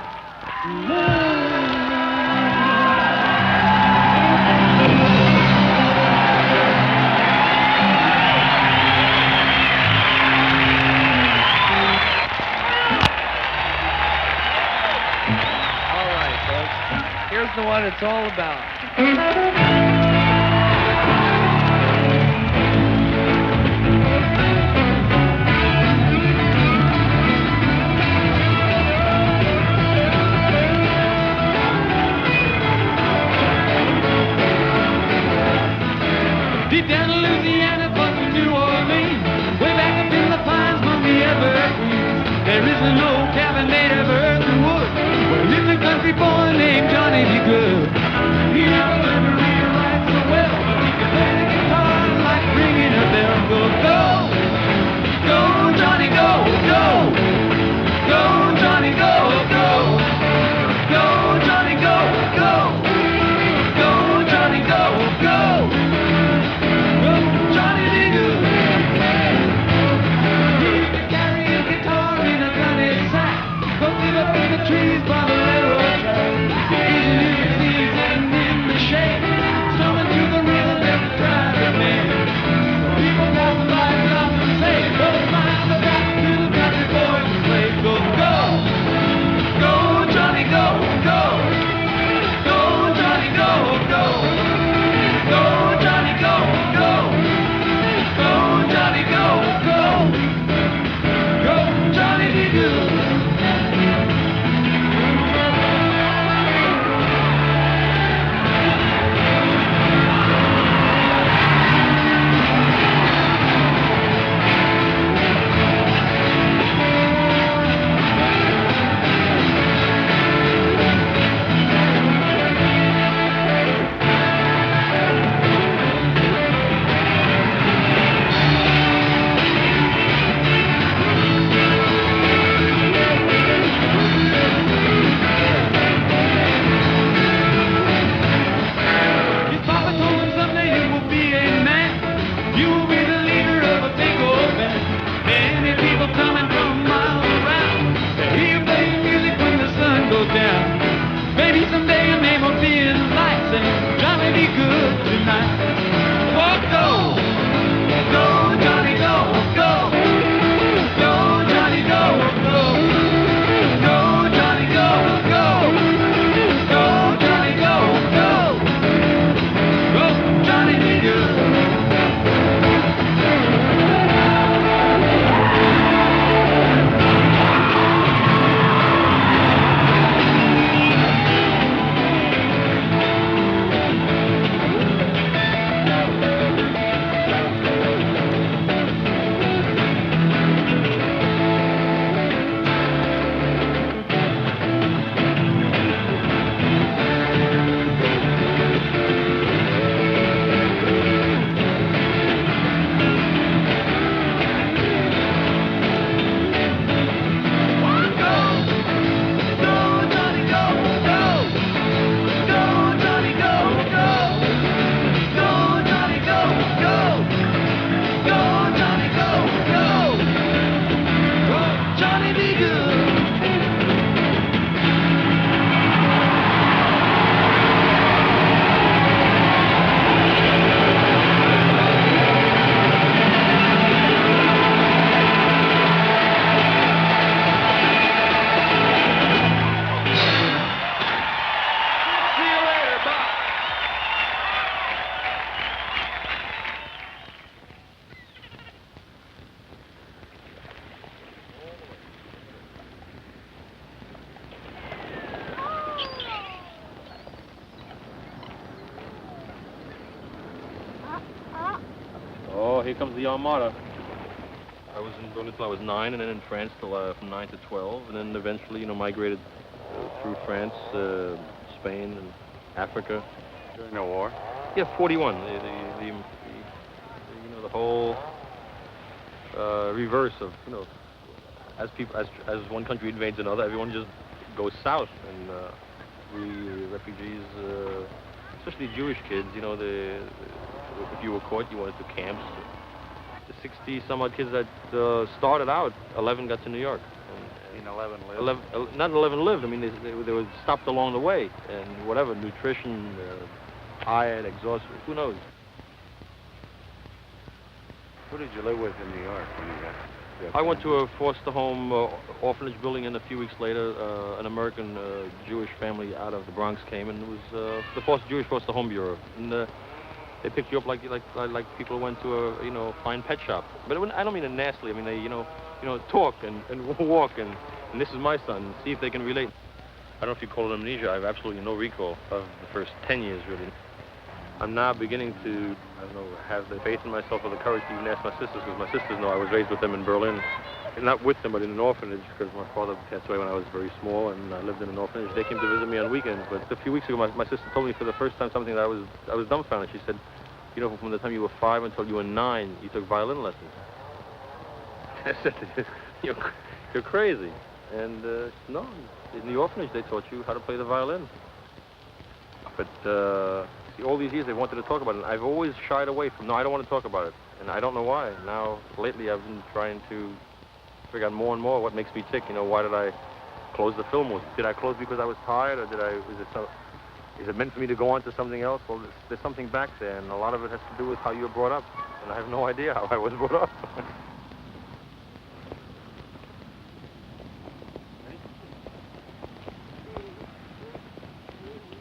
All right, folks. Here's the one it's all about. Deep down in Louisiana, but in New Orleans, way back up in the pines among the evergreens, there is an old cabin made of earth and wood, where lives a country boy named Johnny B. Good. He never learned to read or write so well, but he could play the guitar like ringing a bell. Go, go, go, Johnny, go, go, go, Johnny, go, go, go, Johnny, go, go, go, Johnny, go, go. Johnny B. Good. He used to carry his guitar in a gunny sack, go live up in the trees by the railroad track. Occasionally you could see him sitting in the shade, strumming to the rhythm of the private man. People passing by stop and say, "Oh, smile the back to the country boys and play." Go, go, go, Johnny, go, go, go, Johnny, go, go, go, Johnny, go, go. Go, Johnny, go, go. Go, Johnny, be good. His papa told him someday you will be a man. You will be the leader of a big old band. Many people coming from miles around to hear you play music when the sun goes down. Maybe someday your name will be in lights and Johnny be good tonight. Oh, go, go, Johnny, go, go, go, Johnny, go, go, go, Johnny, go, go, go, Johnny, go, go. Go, Johnny, be good. Oh, here comes the Armada. I was in Berlin until I was 9, and then in France till from 9 to 12, and then eventually, migrated through France, Spain, and Africa. During the war? Yeah, 41. The whole reverse of, as one country invades another, everyone just goes south, and we refugees, especially Jewish kids, if you were caught, you went to camps. The 60 some odd kids that started out, 11 got to New York, mean 11 lived? Not 11 lived. I mean, they were stopped along the way, and whatever, nutrition, iron, exhaust, who knows? Who did you live with in New York when you got? I went to a foster home orphanage building, and a few weeks later, an American Jewish family out of the Bronx came, and it was the Jewish Foster Home Bureau, and they picked you up like people who went to a fine pet shop. But I don't mean it nastily. I mean they talk and walk, and this is my son. See if they can relate. I don't know if you call it amnesia. I have absolutely no recall of the first 10 years really. I'm now beginning to, have the faith in myself or the courage to even ask my sisters, because my sisters know I was raised with them in Berlin. And not with them, but in an orphanage, because my father passed away when I was very small, and I lived in an orphanage. They came to visit me on weekends, but a few weeks ago, my sister told me for the first time something that I was dumbfounded. She said, from the time you were 5 until you were 9, you took violin lessons. I said, you're crazy. And no, in the orphanage, they taught you how to play the violin. But all these years they wanted to talk about it, and I've always shied away from, no, I don't want to talk about it. And I don't know why. Now, lately, I've been trying to figure out more and more what makes me tick. Why did I close the film? Did I close because I was tired, or is it meant for me to go on to something else? Well, there's something back there, and a lot of it has to do with how you were brought up. And I have no idea how I was brought up.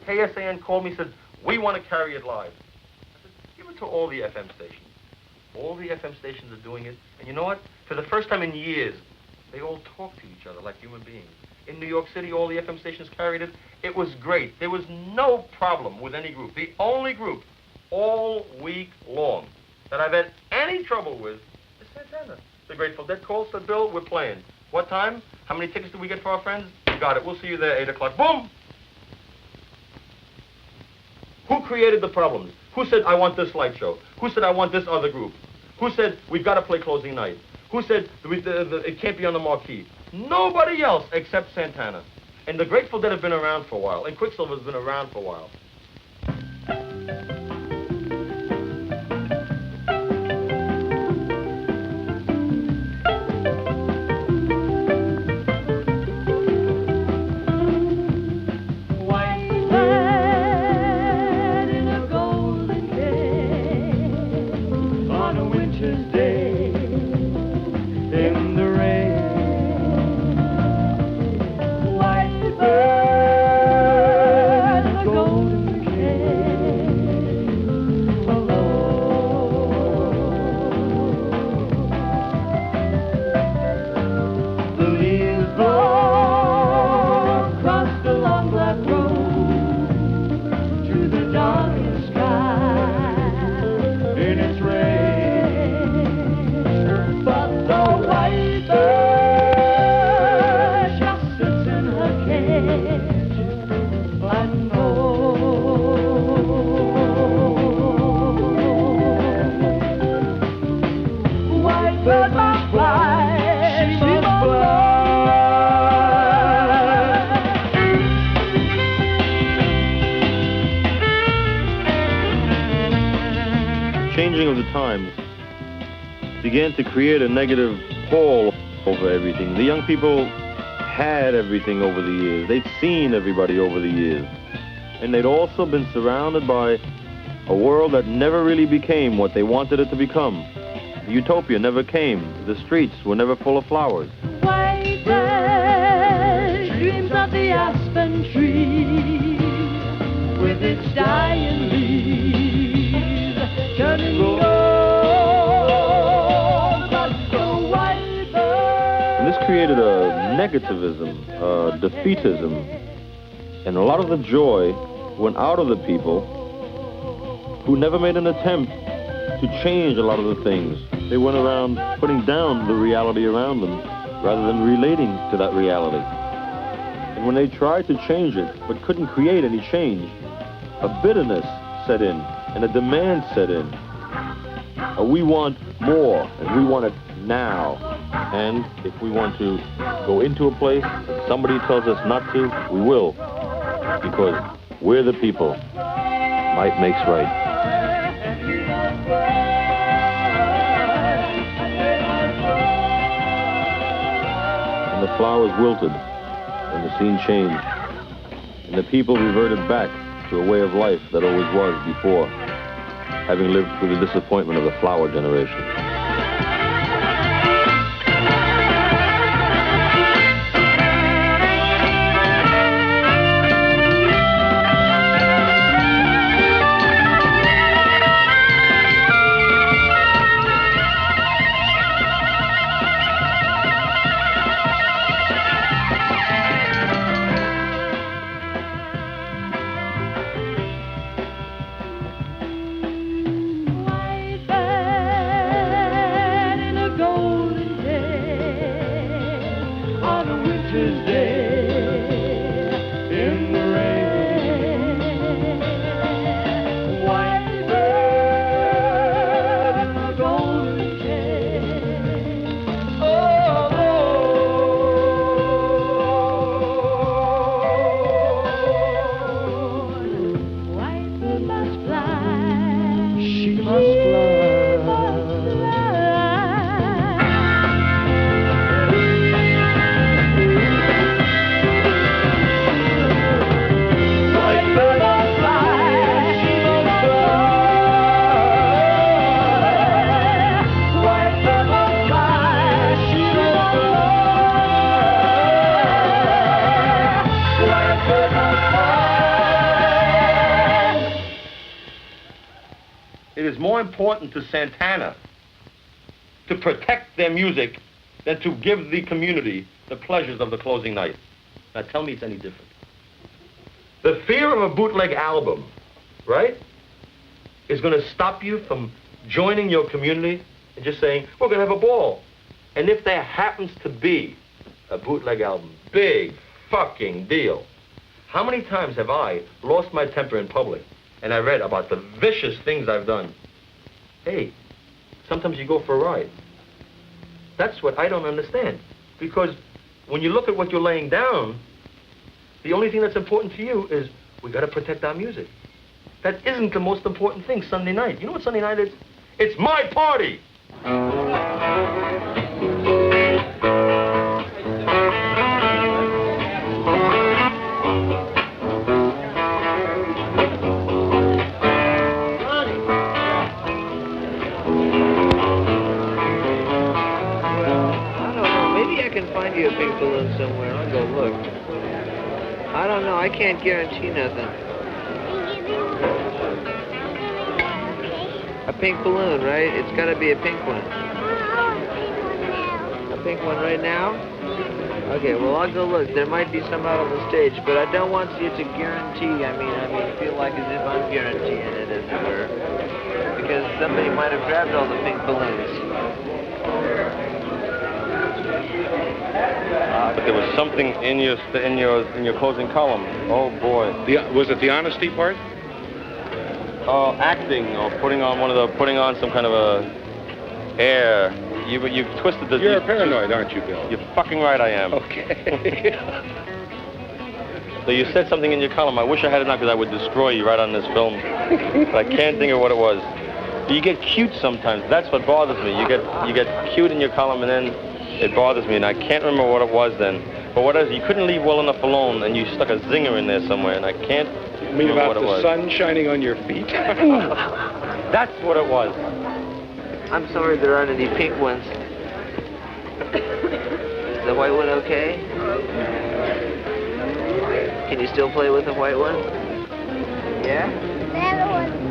KSAN called me and said, we want to carry it live. I said, give it to all the FM stations. All the FM stations are doing it. And you know what? For the first time in years, they all talk to each other like human beings. In New York City, all the FM stations carried it. It was great. There was no problem with any group. The only group all week long that I've had any trouble with is Santana. The Grateful Dead called, said, Bill, we're playing. What time? How many tickets do we get for our friends? You got it. We'll see you there, 8 o'clock. Boom! Who created the problems? Who said, I want this light show? Who said, I want this other group? Who said, we've got to play closing night? Who said, it can't be on the marquee? Nobody else except Santana. And the Grateful Dead have been around for a while, and Quicksilver's been around for a while. Changing of the times began to create a negative pall over everything. The young people had everything over the years. They'd seen everybody over the years. And they'd also been surrounded by a world that never really became what they wanted it to become. The utopia never came. The streets were never full of flowers. White dreams of the aspen tree with its dying leaves turning gold. And this created a negativism, a defeatism, and a lot of the joy went out of the people who never made an attempt to change a lot of the things. They went around putting down the reality around them rather than relating to that reality. And when they tried to change it but couldn't create any change, a bitterness set in and a demand set in. We want more, and we want it now. And if we want to go into a place, somebody tells us not to, we will. Because we're the people. Might makes right. And the the flowers wilted and the scene changed, and the people reverted back to a way of life that always was before, having lived through the disappointment of the flower generation. It is more important to Santana to protect their music than to give the community the pleasures of the closing night. Now tell me it's any different. The fear of a bootleg album, right, is going to stop you from joining your community and just saying, we're going to have a ball. And if there happens to be a bootleg album, big fucking deal. How many times have I lost my temper in public and I read about the vicious things I've done? Hey, sometimes you go for a ride. That's what I don't understand. Because when you look at what you're laying down, the only thing that's important to you is we got to protect our music. That isn't the most important thing Sunday night. You know what Sunday night is? It's my party! Find you a pink balloon somewhere. I'll go look. I don't know. I can't guarantee nothing. A pink balloon, right? It's got to be a pink one. A pink one right now? Okay, well, I'll go look. There might be some out on the stage, but I don't want you to guarantee. I mean, feel like as if I'm guaranteeing it, as it were. Because somebody might have grabbed all the pink balloons. But there was something in your closing column. Oh boy. Was it the honesty part? Acting or putting on some kind of a air. You twisted the. You're paranoid, aren't you, Bill? You're fucking right, I am. Okay. So you said something in your column. I wish I had it now because I would destroy you right on this film. But I can't think of what it was. You get cute sometimes. That's what bothers me. You get cute in your column and then. It bothers me, and I can't remember what it was then. But what is, you couldn't leave well enough alone, and you stuck a zinger in there somewhere, and I can't remember what it was. About the sun shining on your feet? That's what it was. I'm sorry there aren't any pink ones. Is the white one okay? Can you still play with the white one? Yeah? That one.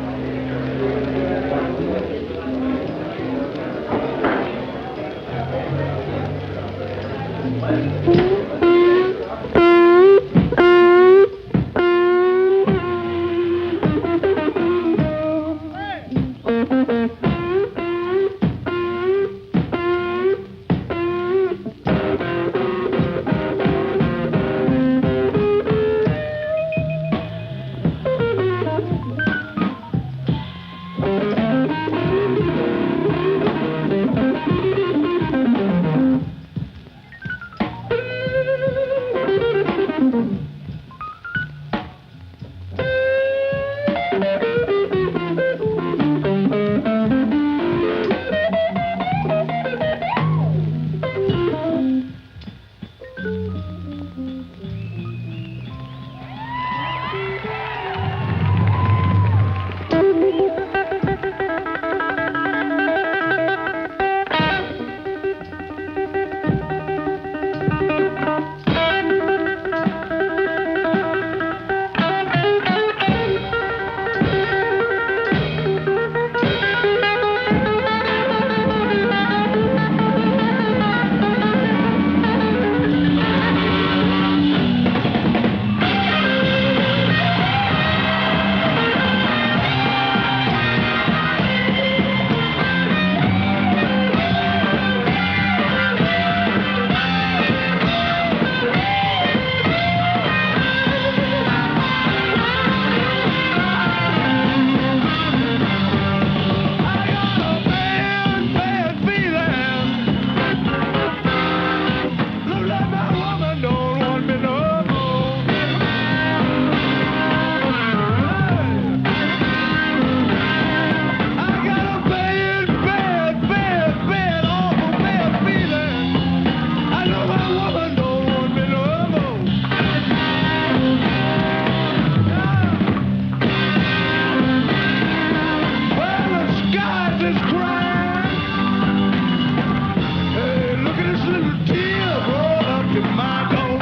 to my door.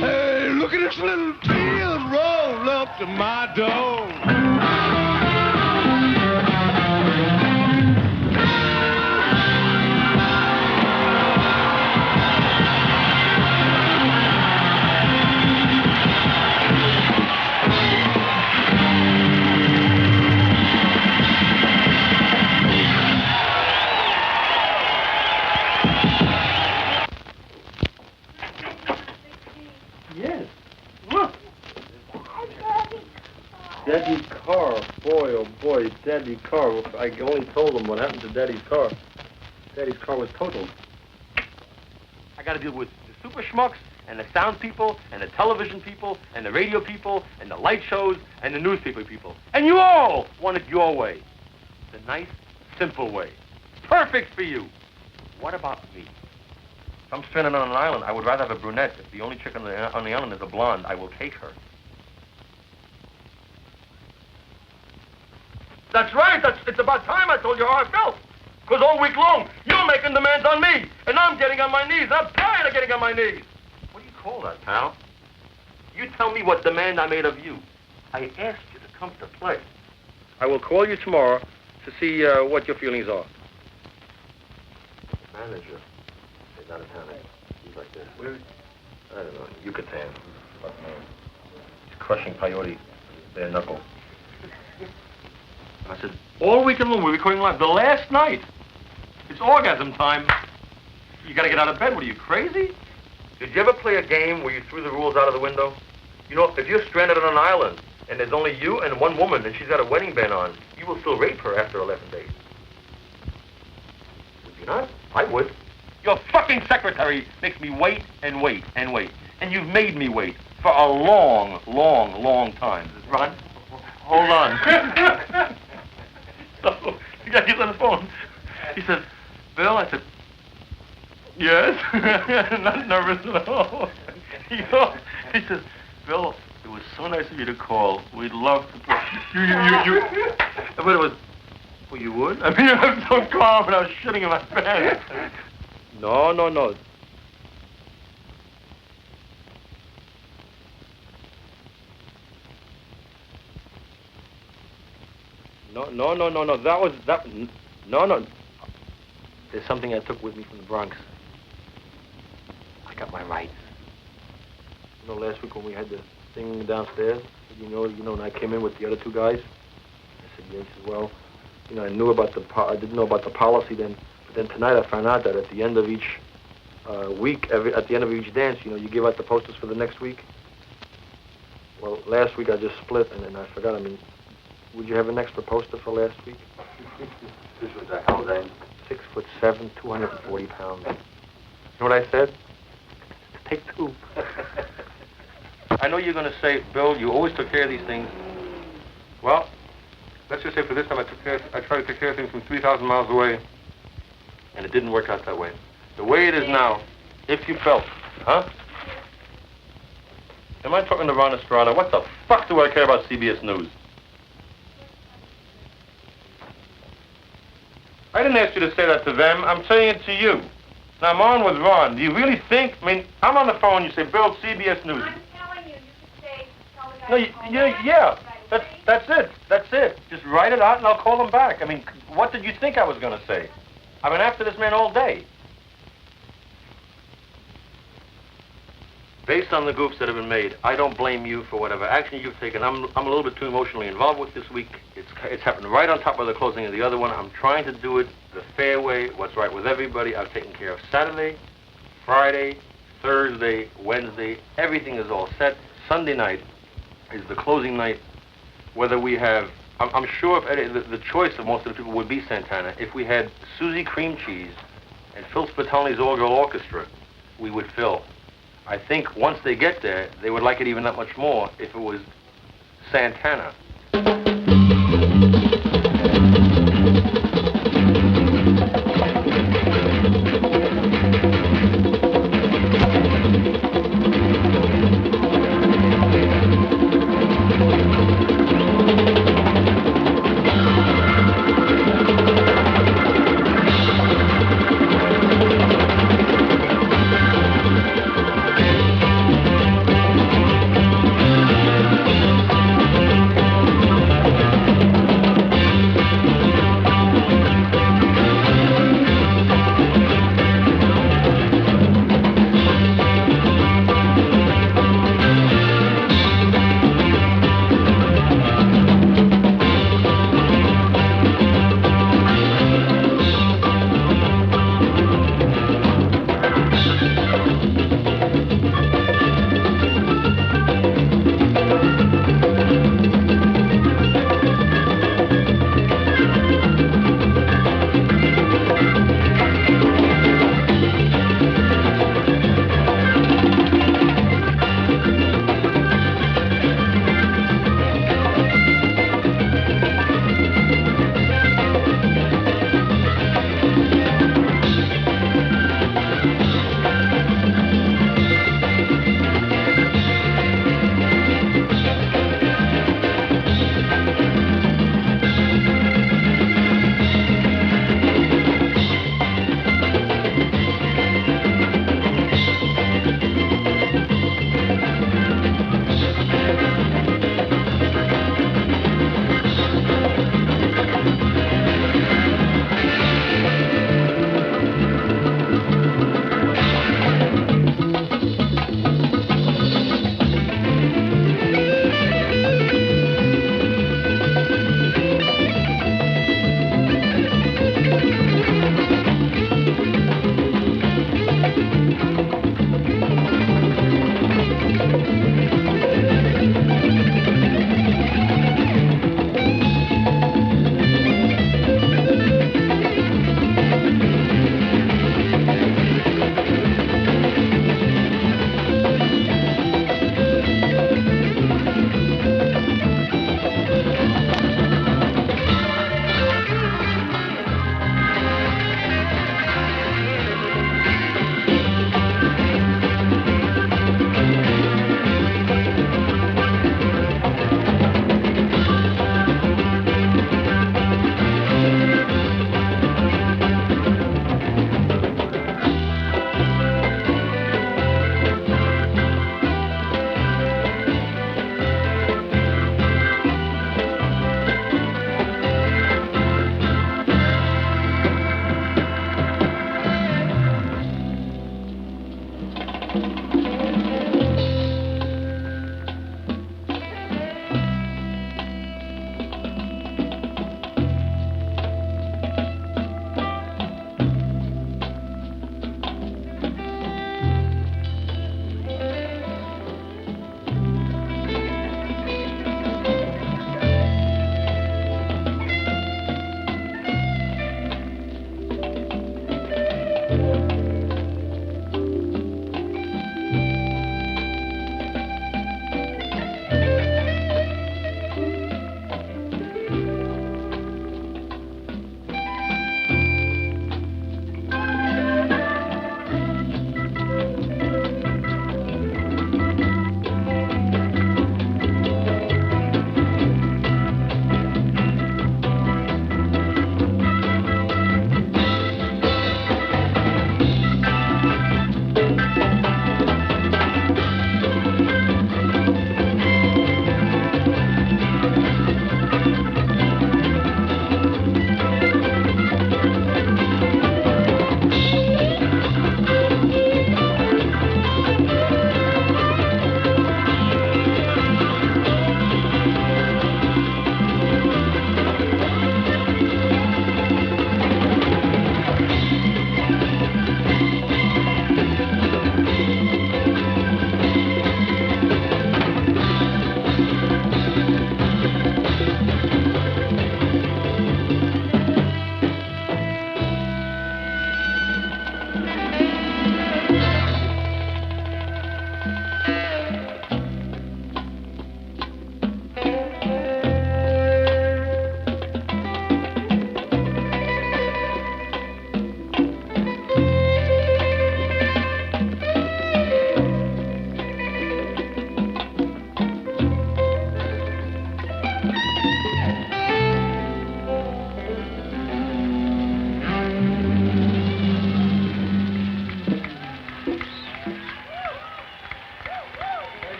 Hey, look at this little tears roll up to my door. Yes. Look. Daddy's car. Boy, oh boy, Daddy's car. I only told him what happened to Daddy's car. Daddy's car was totaled. I got to deal with the super schmucks and the sound people and the television people and the radio people and the light shows and the newspaper people. And you all want it your way. The nice, simple way. Perfect for you. What about me? If I'm stranded on an island, I would rather have a brunette. If the only chick on the island is a blonde, I will take her. That's right. It's about time I told you how I felt. Because all week long, you're making demands on me. And I'm getting on my knees. I'm tired of getting on my knees. What do you call that, pal? You tell me what demand I made of you. I asked you to come to play. I will call you tomorrow to see what your feelings are. Manager. He's not a manager. He's like this. Where? I don't know. Yucatan. Fuck man. He's crushing peyote with his bare knuckle. I said, all weekend long, we're recording live. The last night. It's orgasm time. You gotta get out of bed. What are you, crazy? Did you ever play a game where you threw the rules out of the window? You know, if you're stranded on an island and there's only you and one woman and she's got a wedding band on, you will still rape her after 11 days. Would you not? I would. Your fucking secretary makes me wait and wait and wait. And you've made me wait for a long, long, long time. Ron, hold on. So, the guy gets on the phone. He says, Bill, I said, yes. Not nervous at all. He says, Bill, it was so nice of you to call. We'd love to play. But it was, well, you would? I mean, I was so calm and I was shitting in my pants. No. No. No. There's something I took with me from the Bronx. I got my rights. You know, last week when we had the thing downstairs, you know, when I came in with the other two guys, I said, yes, well, you know, I didn't know about the policy then, but then tonight I found out that at the end of each week, at the end of each dance, you know, you give out the posters for the next week. Well, last week I just split, and then I forgot. I mean, would you have an extra poster for last week? This was a hell day. 6'7", 240 pounds. You know what I said? Take two. I know you're going to say, Bill, you always took care of these things. Well, let's just say for this time I tried to take care of things from 3,000 miles away, and it didn't work out that way. The way it is now, if you felt, huh? Am I talking to Ron Estrada? What the fuck do I care about CBS News? I didn't ask you to say that to them. I'm saying it to you. Now, I'm on with Ron. Do you really think? I mean, I'm on the phone. You say, Bill, CBS News. I'm telling you, you should say, tell the guy. No, yeah. That's it. Just write it out, and I'll call them back. I mean, what did you think I was going to say? I've been after this man all day. Based on the goofs that have been made, I don't blame you for whatever action you've taken. I'm a little bit too emotionally involved with this week. It's happened right on top of the closing of the other one. I'm trying to do it the fair way, what's right with everybody. I've taken care of Saturday, Friday, Thursday, Wednesday. Everything is all set. Sunday night is the closing night. Whether we have, I'm sure if the choice of most of the people would be Santana. If we had Susie Cream Cheese and Phil Spitali's All-Girl Orchestra, we would fill. I think once they get there, they would like it even that much more if it was Santana.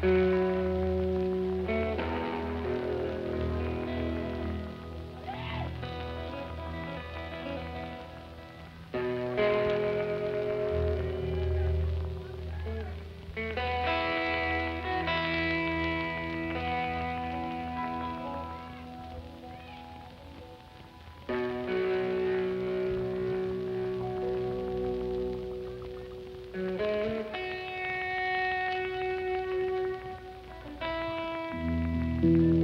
Thank you.